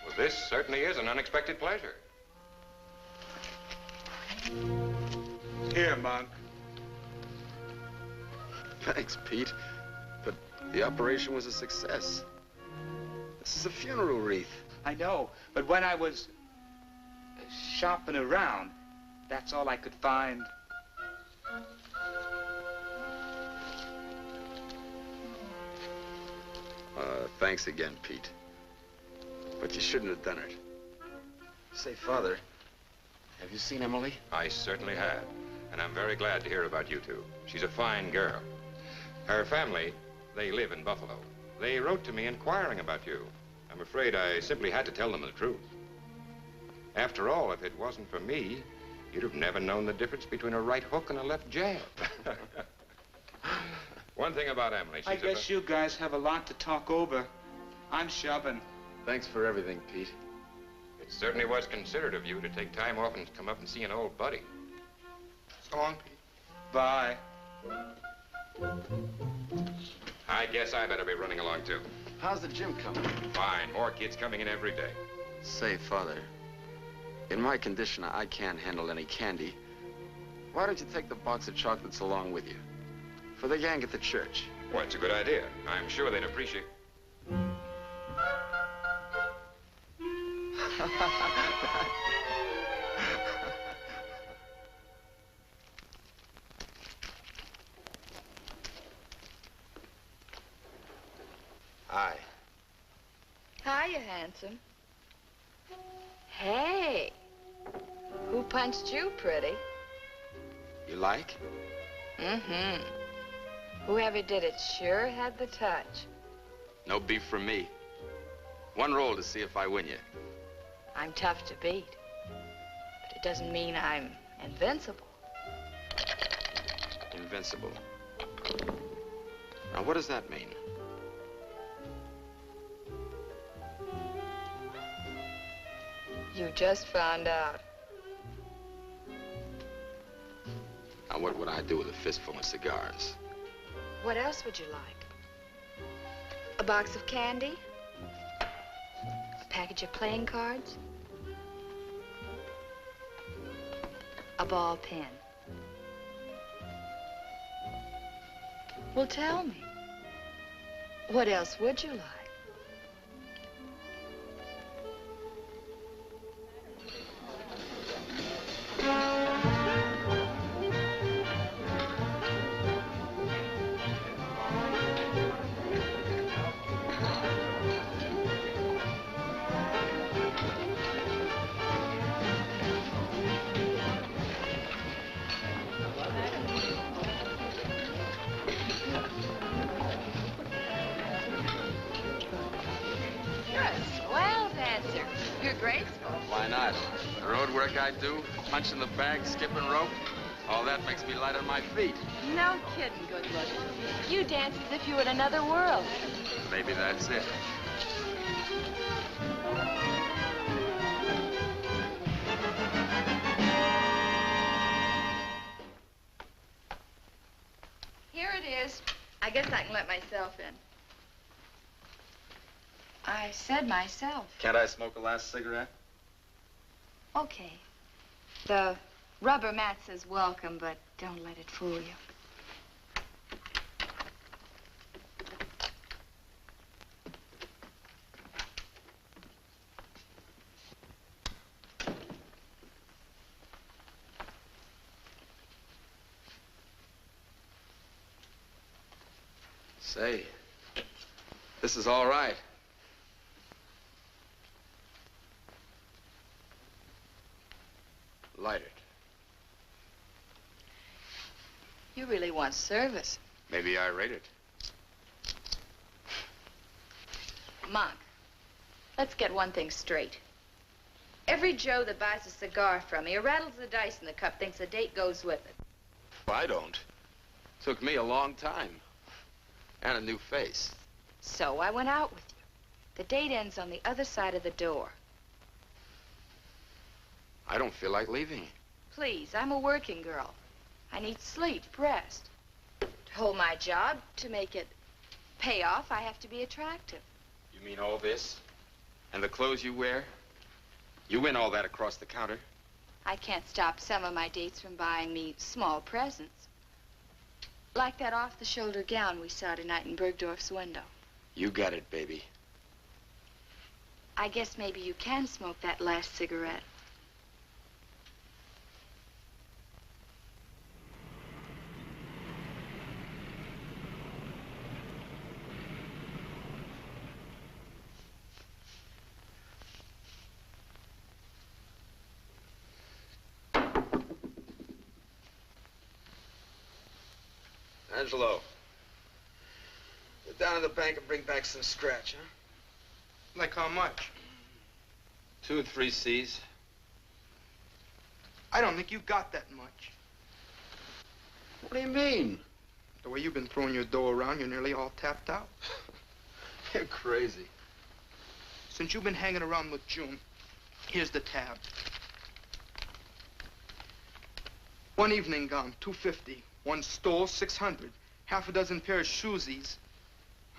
Well, this certainly is an unexpected pleasure. Here, Monk. Thanks, Pete. But the operation was a success. This is a funeral wreath. I know, but when I was shopping around, that's all I could find. Thanks again, Pete. But you shouldn't have done it. Say, Father, have you seen Emily? I certainly have, and I'm very glad to hear about you two. She's a fine girl. Her family, they live in Buffalo. They wrote to me inquiring about you. I'm afraid I simply had to tell them the truth. After all, if it wasn't for me, you'd have never known the difference between a right hook and a left jab. One thing about Emily, she's I guess you guys have a lot to talk over. I'm shoving. Thanks for everything, Pete. It certainly was considerate of you to take time off and come up and see an old buddy. So long, Pete. Bye. I guess I better be running along, too. How's the gym coming? Fine. More kids coming in every day. Say, Father, in my condition, I can't handle any candy. Why don't you take the box of chocolates along with you? For the gang at the church. Well, it's a good idea. I'm sure they'd appreciate. Hi. Hiya, handsome. Hey, who punched you, pretty? You like? Mm-hmm. Whoever did it sure had the touch. No beef from me. One roll to see if I win you. I'm tough to beat, but it doesn't mean I'm invincible. Invincible. Now, what does that mean? You just found out. Now, what would I do with a fistful of cigars? What else would you like? A box of candy? A package of playing cards? A ball pen? Well, tell me. What else would you like? Why not? The road work I do, punching the bag, skipping rope, all that makes me light on my feet. No kidding, good looking. You dance as if you were in another world. Maybe that's it. Here it is. I guess I can let myself in. I said myself. Can't I smoke a last cigarette? Okay. The rubber mat says welcome, but don't let it fool you. Say, this is all right. Light it. You really want service. Maybe I rate it. Monk, let's get one thing straight. Every Joe that buys a cigar from me or rattles the dice in the cup thinks a date goes with it. I don't. Took me a long time. And a new face. So I went out with you. The date ends on the other side of the door. I don't feel like leaving. Please, I'm a working girl. I need sleep, rest. To hold my job, to make it pay off, I have to be attractive. You mean all this? And the clothes you wear? You win all that across the counter? I can't stop some of my dates from buying me small presents. Like that off-the-shoulder gown we saw tonight in Bergdorf's window. You got it, baby. I guess maybe you can smoke that last cigarette. Angelo, go down to the bank and bring back some scratch, huh? Like how much? 2 or 3 C's. I don't think you got that much. What do you mean? The way you've been throwing your dough around, you're nearly all tapped out. You're crazy. Since you've been hanging around with June, here's the tab. One evening gown, $250. One stole, $600. Half a dozen pair of shoesies,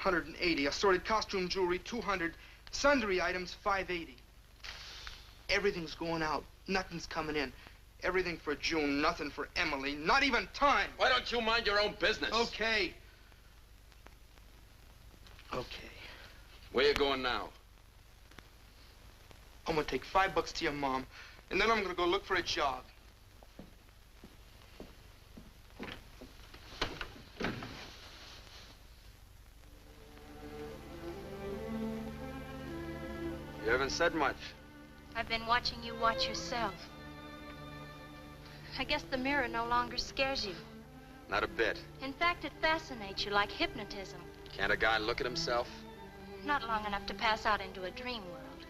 $180. Assorted costume jewelry, $200. Sundry items, $580. Everything's going out. Nothing's coming in. Everything for June, nothing for Emily, not even time. Why don't you mind your own business? Okay. Okay. Where you going now? I'm gonna take $5 to your mom, and then I'm gonna go look for a job. You haven't said much. I've been watching you watch yourself. I guess the mirror no longer scares you. Not a bit. In fact, it fascinates you like hypnotism. Can't a guy look at himself? Not long enough to pass out into a dream world.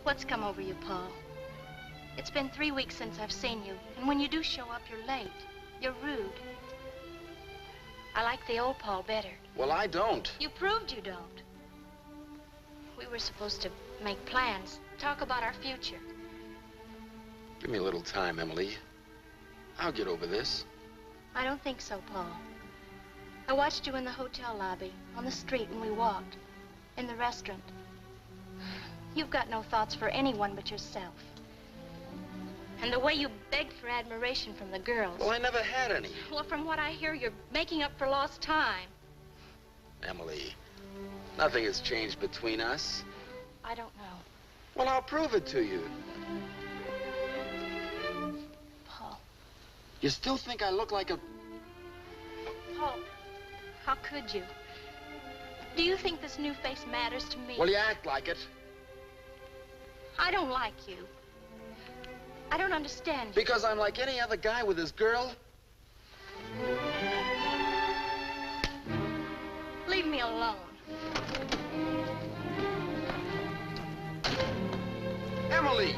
What's come over you, Paul? It's been 3 weeks since I've seen you, and when you do show up, you're late. You're rude. I like the old Paul better. Well, I don't. You proved you don't. We were supposed to make plans, talk about our future. Give me a little time, Emily. I'll get over this. I don't think so, Paul. I watched you in the hotel lobby, on the street when we walked, in the restaurant. You've got no thoughts for anyone but yourself. And the way you begged for admiration from the girls. Well, I never had any. Well, from what I hear, you're making up for lost time. Emily, nothing has changed between us. I don't know. Well, I'll prove it to you. Paul. You still think I look like a... Paul, how could you? Do you think this new face matters to me? Well, you act like it. I don't like you. I don't understand you. Because I'm like any other guy with his girl? Leave me alone. Emily!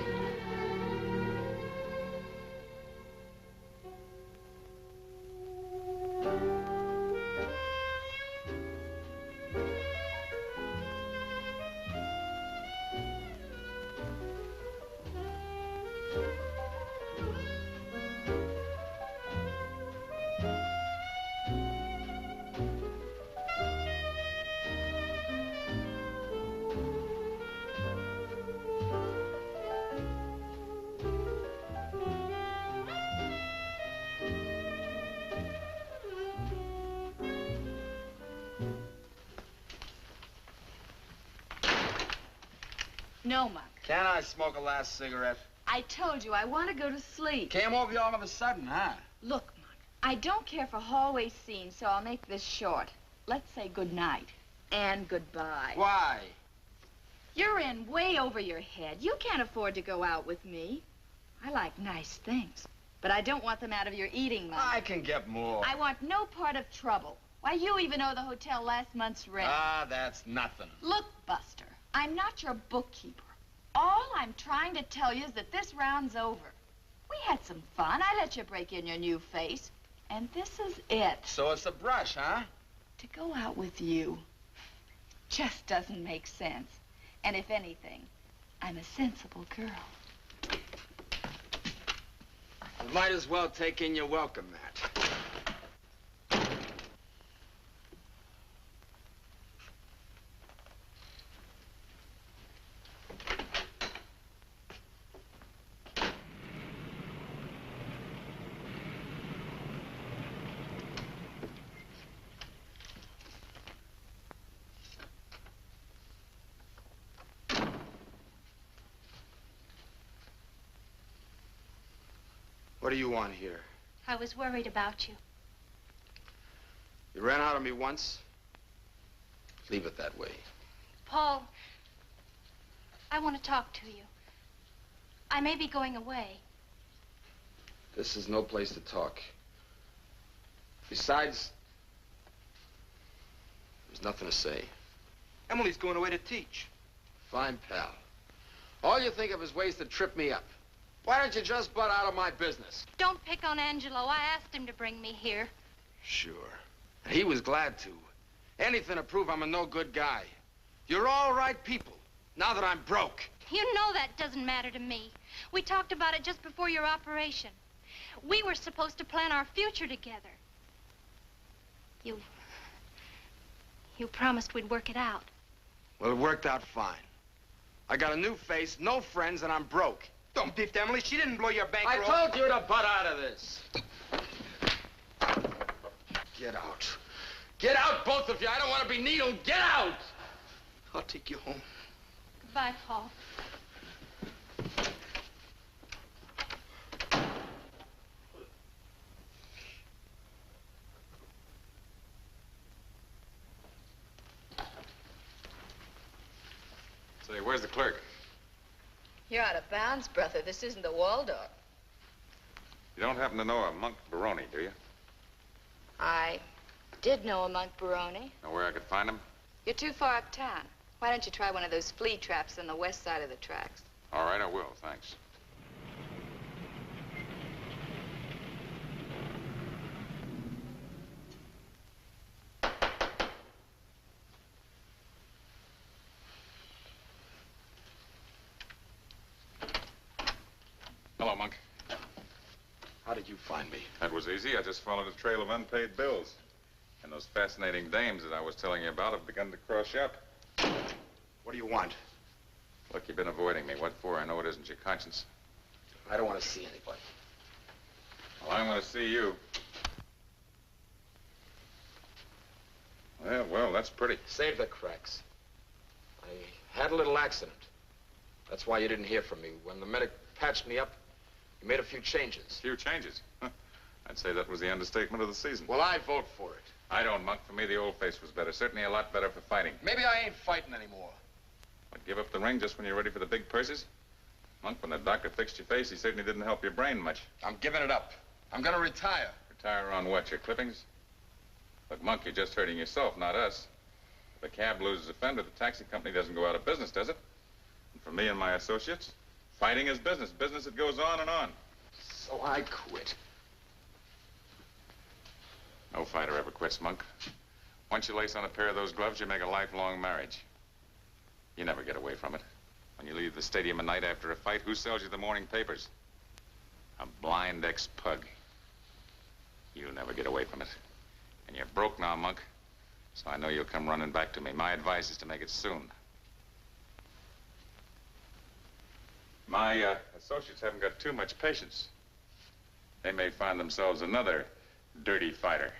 No, Monk. Can I smoke a last cigarette? I told you I want to go to sleep. Came over you all of a sudden, huh? Look, Monk, I don't care for hallway scenes, so I'll make this short. Let's say good night and goodbye. Why? You're in way over your head. You can't afford to go out with me. I like nice things, but I don't want them out of your eating money. I can get more. I want no part of trouble. Why, you even owe the hotel last month's rent. Ah, that's nothing. Look, Buster, I'm not your bookkeeper. All I'm trying to tell you is that this round's over. We had some fun. I let you break in your new face. And this is it. So it's a brush, huh? To go out with you just doesn't make sense. And if anything, I'm a sensible girl. You might as well take in your welcome mat. What do you want here? I was worried about you. You ran out on me once. Leave it that way. Paul, I want to talk to you. I may be going away. This is no place to talk. Besides, there's nothing to say. Emily's going away to teach. Fine, pal. All you think of is ways to trip me up. Why don't you just butt out of my business? Don't pick on Angelo. I asked him to bring me here. Sure. And he was glad to. Anything to prove I'm a no-good guy. You're all right people, now that I'm broke. You know that doesn't matter to me. We talked about it just before your operation. We were supposed to plan our future together. You promised we'd work it out. Well, it worked out fine. I got a new face, no friends, and I'm broke. Don't beef Emily. She didn't blow your bankroll. I told you to butt out of this. Get out. Get out, both of you. I don't want to be needled. Get out! I'll take you home. Goodbye, Paul. Say, where's the clerk? You're out of bounds, brother. This isn't the Waldorf. You don't happen to know a Monk Baroni, do you? I did know a Monk Baroni. Know where I could find him? You're too far uptown. Why don't you try one of those flea traps on the west side of the tracks? All right, I will, thanks. Hello, Monk. How did you find me? That was easy. I just followed a trail of unpaid bills. And those fascinating dames that I was telling you about have begun to cross you up. What do you want? Look, you've been avoiding me. What for? I know it isn't your conscience. I don't want to see anybody. Well, I want to see you. Well, that's pretty. Save the cracks. I had a little accident. That's why you didn't hear from me. When the medic patched me up, he made a few changes. Few changes? Huh. I'd say that was the understatement of the season. Well, I vote for it. I don't, Monk. For me, the old face was better. Certainly a lot better for fighting. Maybe I ain't fighting anymore. But give up the ring just when you're ready for the big purses? Monk, when the doctor fixed your face, he certainly didn't help your brain much. I'm giving it up. I'm gonna retire. Retire on what, your clippings? Look, Monk, you're just hurting yourself, not us. If a cab loses a fender, the taxi company doesn't go out of business, does it? And for me and my associates, fighting is business. Business that goes on and on. So I quit. No fighter ever quits, Monk. Once you lace on a pair of those gloves, you make a lifelong marriage. You never get away from it. When you leave the stadium at night after a fight, who sells you the morning papers? A blind ex-pug. You'll never get away from it. And you're broke now, Monk. So I know you'll come running back to me. My advice is to make it soon. My associates haven't got too much patience. They may find themselves another dirty fighter.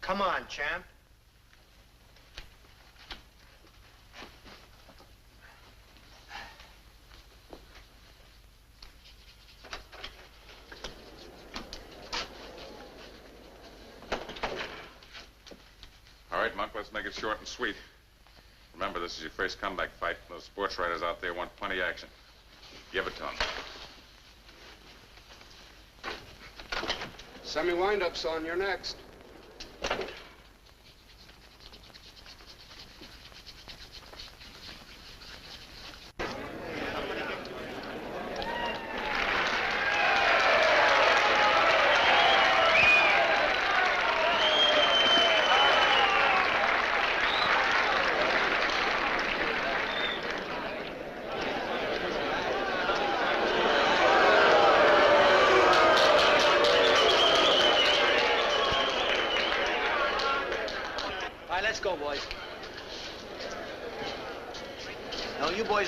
Come on, champ. All right, Monk, let's make it short and sweet. Remember, this is your first comeback fight. Those sports writers out there want plenty of action. Give it to them. Semi-wind-up, son. You're next.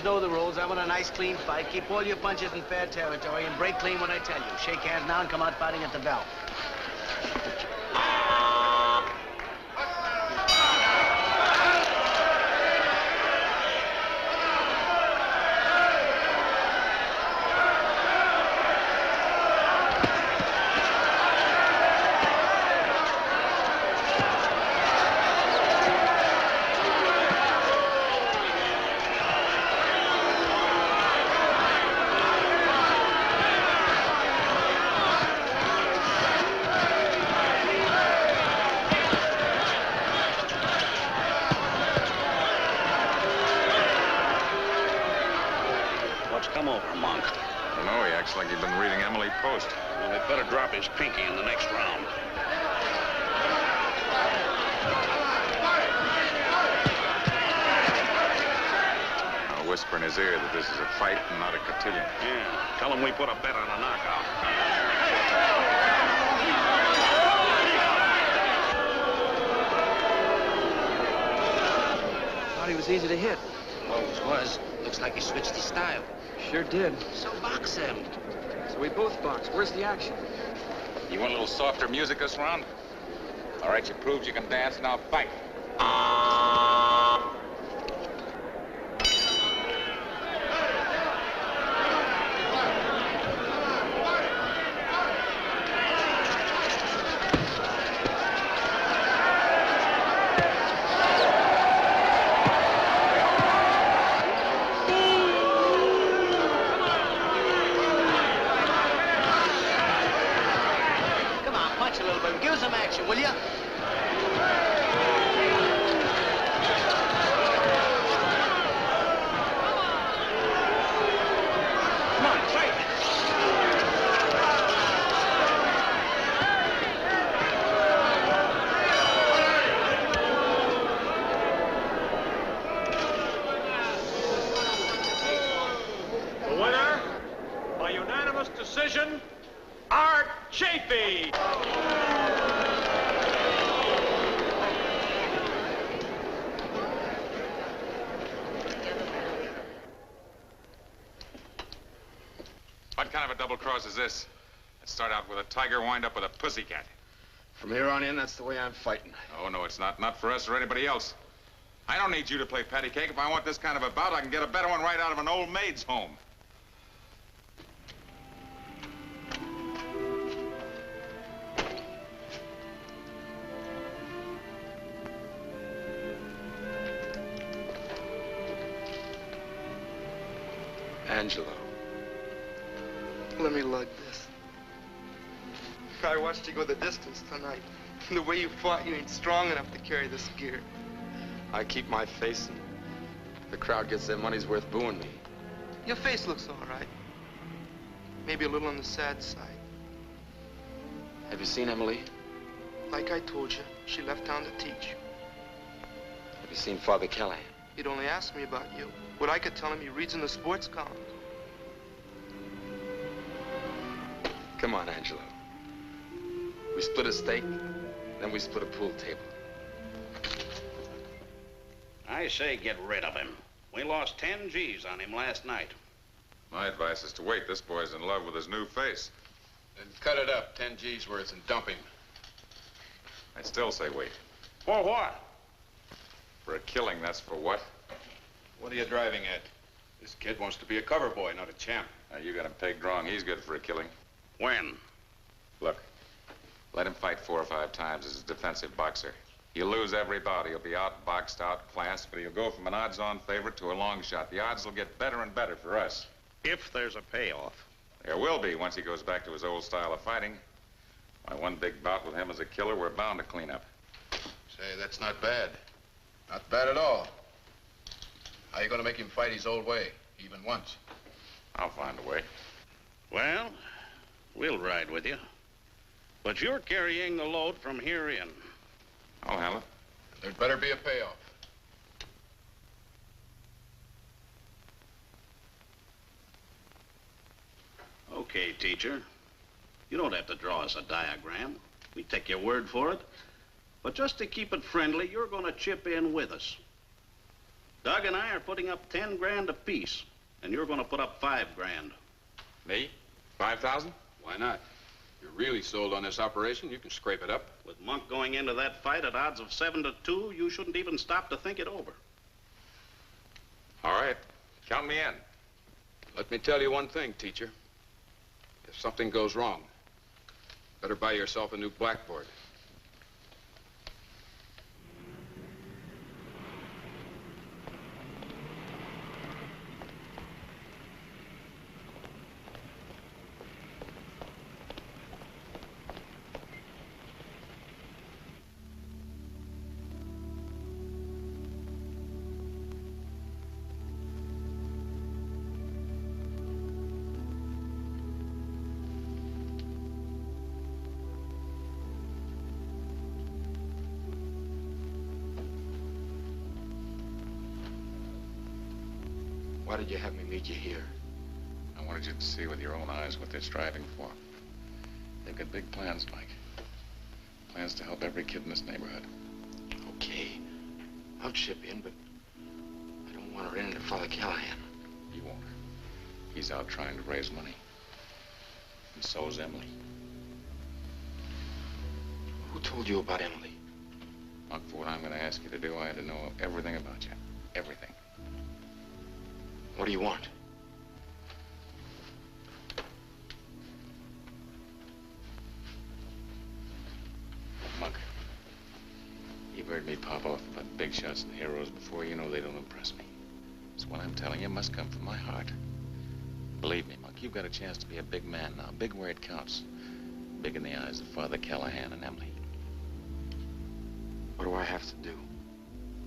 Know the rules. I want a nice, clean fight. Keep all your punches in fair territory and break clean when I tell you. Shake hands now and come out fighting at the bell. Like you've been reading Emily Post. Well, they'd better drop his pinky in the next round. I'll whisper in his ear that this is a fight and not a cotillion. Yeah, tell him we put a bet on a knockout. thought he was easy to hit. Always was. Looks like he switched his style. Sure did. So box him. So we both box. Where's the action? You want a little softer music this round? All right, you proved you can dance, now fight. Come on, punch a little bit. Give us some action, will you? Come on, fight. The winner, by unanimous decision, Art Chafee. What kind of a double cross is this? Let's start out with a tiger, wind up with a pussycat. From here on in, that's the way I'm fighting. Oh, no, it's not. Not for us or anybody else. I don't need you to play patty cake. If I want this kind of a bout, I can get a better one right out of an old maid's home. Angelo, let me lug this. I watched you go the distance tonight. The way you fought, you ain't strong enough to carry this gear. I keep my face and the crowd gets their money's worth booing me. Your face looks all right. Maybe a little on the sad side. Have you seen Emily? Like I told you, she left town to teach. Have you seen Father Callahan? He'd only ask me about you. What I could tell him, he reads in the sports column. Come on, Angelo. We split a steak, then we split a pool table. I say get rid of him. We lost 10 G's on him last night. My advice is to wait. This boy's in love with his new face. Then cut it up, 10 G's worth, and dump him. I still say wait. For what? For a killing, that's for what? What are you driving at? This kid wants to be a cover boy, not a champ. Now, you got him pegged wrong. He's good for a killing. When? Look, let him fight 4 or 5 times as a defensive boxer. He'll lose every bout. He'll be outboxed, outclassed, but he'll go from an odds-on favorite to a long shot. The odds will get better and better for us. If there's a payoff. There will be once he goes back to his old style of fighting. My one big bout with him as a killer, we're bound to clean up. Say, that's not bad. Not bad at all. How you gonna make him fight his old way, even once? I'll find a way. Well, we'll ride with you. But you're carrying the load from here in. I'll handle it. There'd better be a payoff. Okay, teacher. You don't have to draw us a diagram. We take your word for it. But just to keep it friendly, you're going to chip in with us. Doug and I are putting up 10 grand apiece, and you're going to put up 5 grand. Me? 5,000? Why not? If you're really sold on this operation, you can scrape it up. With Monk going into that fight at odds of 7 to 2, you shouldn't even stop to think it over. All right. Count me in. Let me tell you one thing, teacher. If something goes wrong, better buy yourself a new blackboard. Why did you have me meet you here? I wanted you to see with your own eyes what they're striving for. They've got big plans, Mike. Plans to help every kid in this neighborhood. Okay. I'll chip in, but Father Callahan. He won't. He's out trying to raise money. And so's Emily. Who told you about Emily? Monk, for what I'm going to ask you to do, I had to know everything about you. Everything. What do you want? Monk, you've heard me pop off about big shots and heroes before. You know they don't impress me. So what I'm telling you must come from my heart. Believe me, Monk, you've got a chance to be a big man now. Big where it counts. Big in the eyes of Father Callahan and Emily. What do I have to do?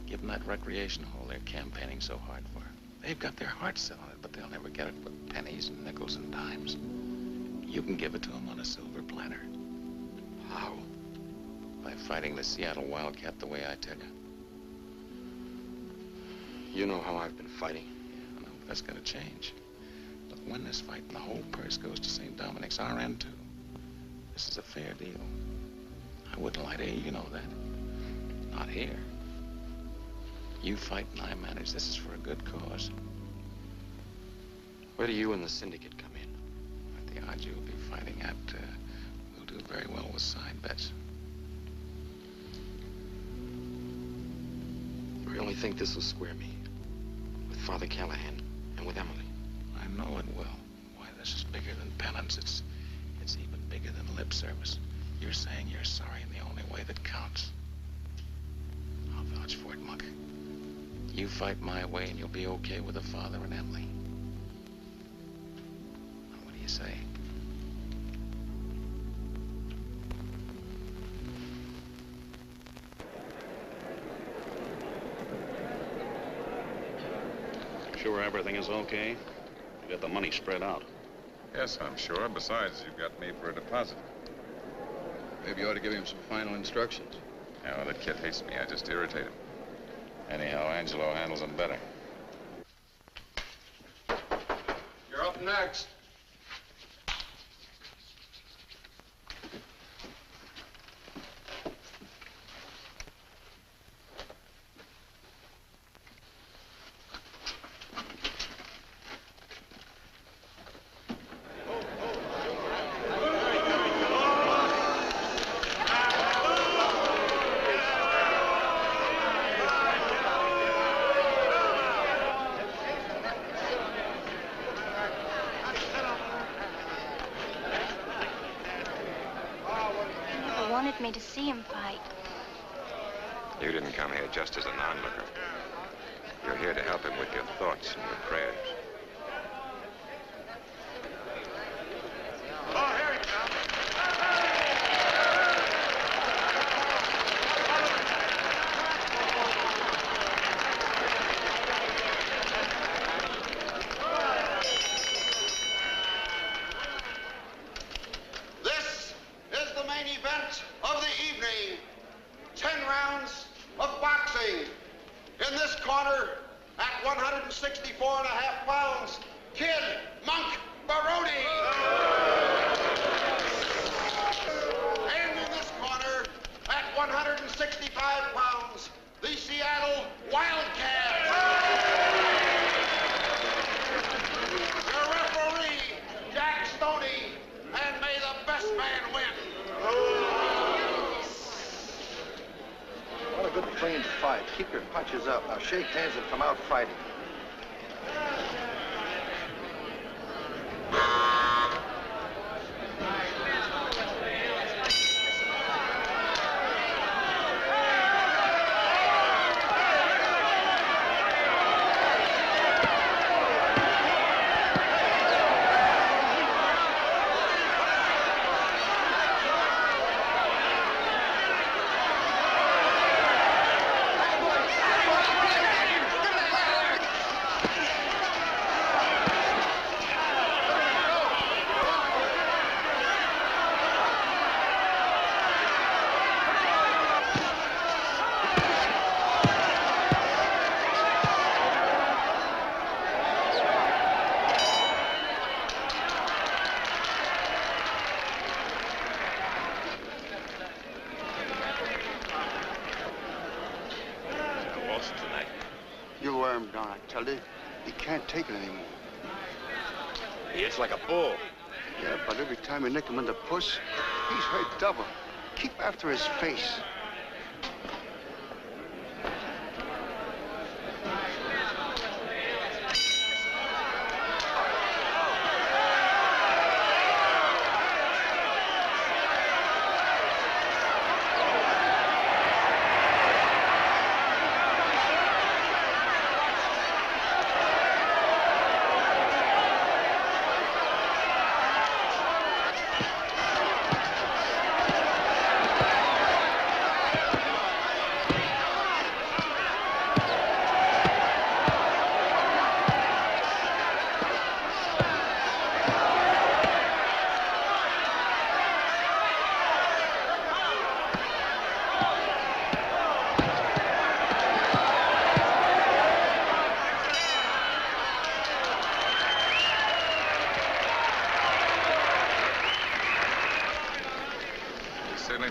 Give them that recreation hole they're campaigning so hard for. They've got their hearts set on it, but they'll never get it with pennies and nickels and dimes. You can give it to them on a silver platter. How? By fighting the Seattle Wildcat the way I tell you. You know how I've been fighting. Yeah, I know, but that's gonna change. Look, win this fight and the whole purse goes to St. Dominic's, our end too. This is a fair deal. I wouldn't lie to you, you know that. Not here. You fight and I manage. This is for a good cause. Where do you and the syndicate come in? At the odds you'll be fighting at, we'll do very well with side bets. I really think this will square me. With Father Callahan and with Emily. I know it will. Why, this is bigger than penance. It's even bigger than lip service. You're saying you're sorry in the only way that counts. I'll vouch for it, Monk. You fight my way and you'll be okay with the father and Emily. Now, what do you say? Sure everything is okay? You got the money spread out. Yes, I'm sure. Besides, you've got me for a deposit. Maybe you ought to give him some final instructions. No, that kid hates me. I just irritate him. Anyhow, Angelo handles him better. You're up next. Me to see him fight. You didn't come here just as an onlooker. You're here to help him with your thoughts and your prayers. This is the main event of the evening. 10 rounds of boxing. In this corner, at 164 and a half pounds, Kid Monk Baroni. And in this corner, at 165 pounds, the Seattle Wildcat. Your referee, Jack Stoney, and may the best man win. What a good clean fight. Keep your punches up. Now shake hands and come out fighting. You wear him down, I tell you. He can't take it anymore. He hits like a bull. Yeah, but every time we nick him in the puss, he's hurt double. Keep after his face.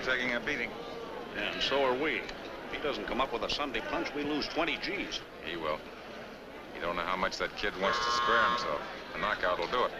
Taking a beating. Yeah, and so are we. If he doesn't come up with a Sunday punch, we lose 20 G's. He will. You don't know how much that kid wants to square himself. A knockout will do it.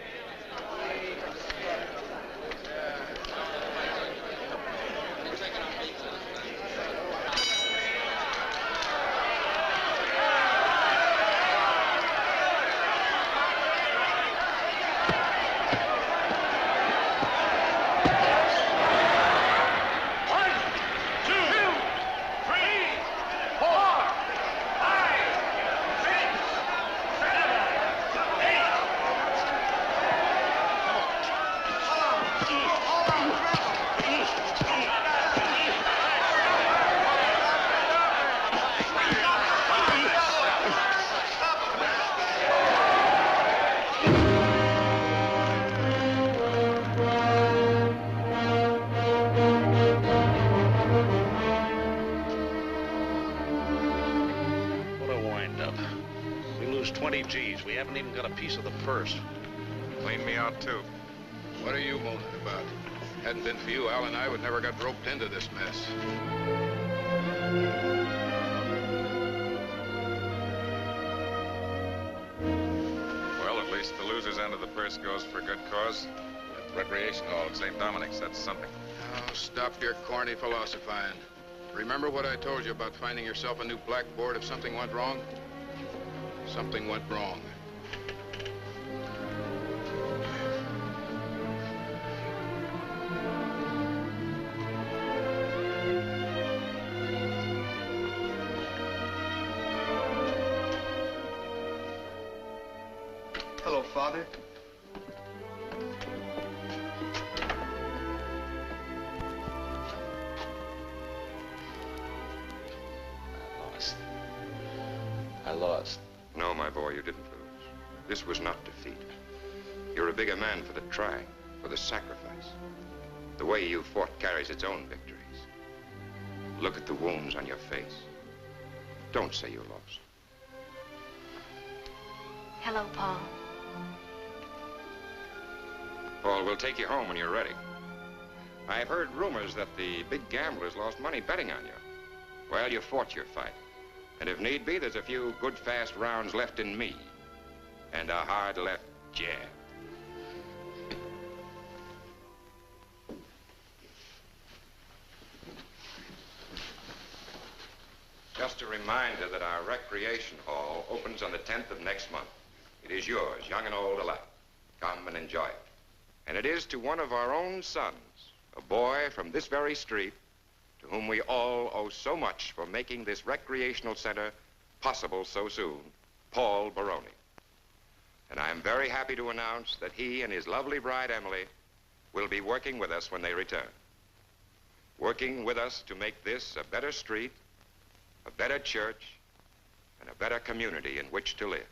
We haven't even got a piece of the purse. Clean me out, too. What are you moaning about? Hadn't been for you, Al and I would never got roped into this mess. Well, at least the loser's end of the purse goes for a good cause. At Recreation Hall at St. Dominic's, that's something. Oh, stop your corny philosophizing. Remember what I told you about finding yourself a new blackboard if something went wrong? Something went wrong. Hello, Father. I lost. No, my boy, you didn't lose. This was not defeat. You're a bigger man for the trying, for the sacrifice. The way you fought carries its own victories. Look at the wounds on your face. Don't say you lost. Hello, Paul. Paul, we'll take you home when you're ready. I've heard rumors that the big gamblers lost money betting on you. Well, you fought your fight. And if need be, there's a few good, fast rounds left in me. And a hard left jab. Just a reminder that our recreation hall opens on the 10th of next month. It is yours, young and old alike. Come and enjoy it. And it is to one of our own sons, a boy from this very street, to whom we all owe so much for making this recreational center possible so soon, Paul Baroni. And I am very happy to announce that he and his lovely bride, Emily, will be working with us when they return. Working with us to make this a better street, a better church, and a better community in which to live.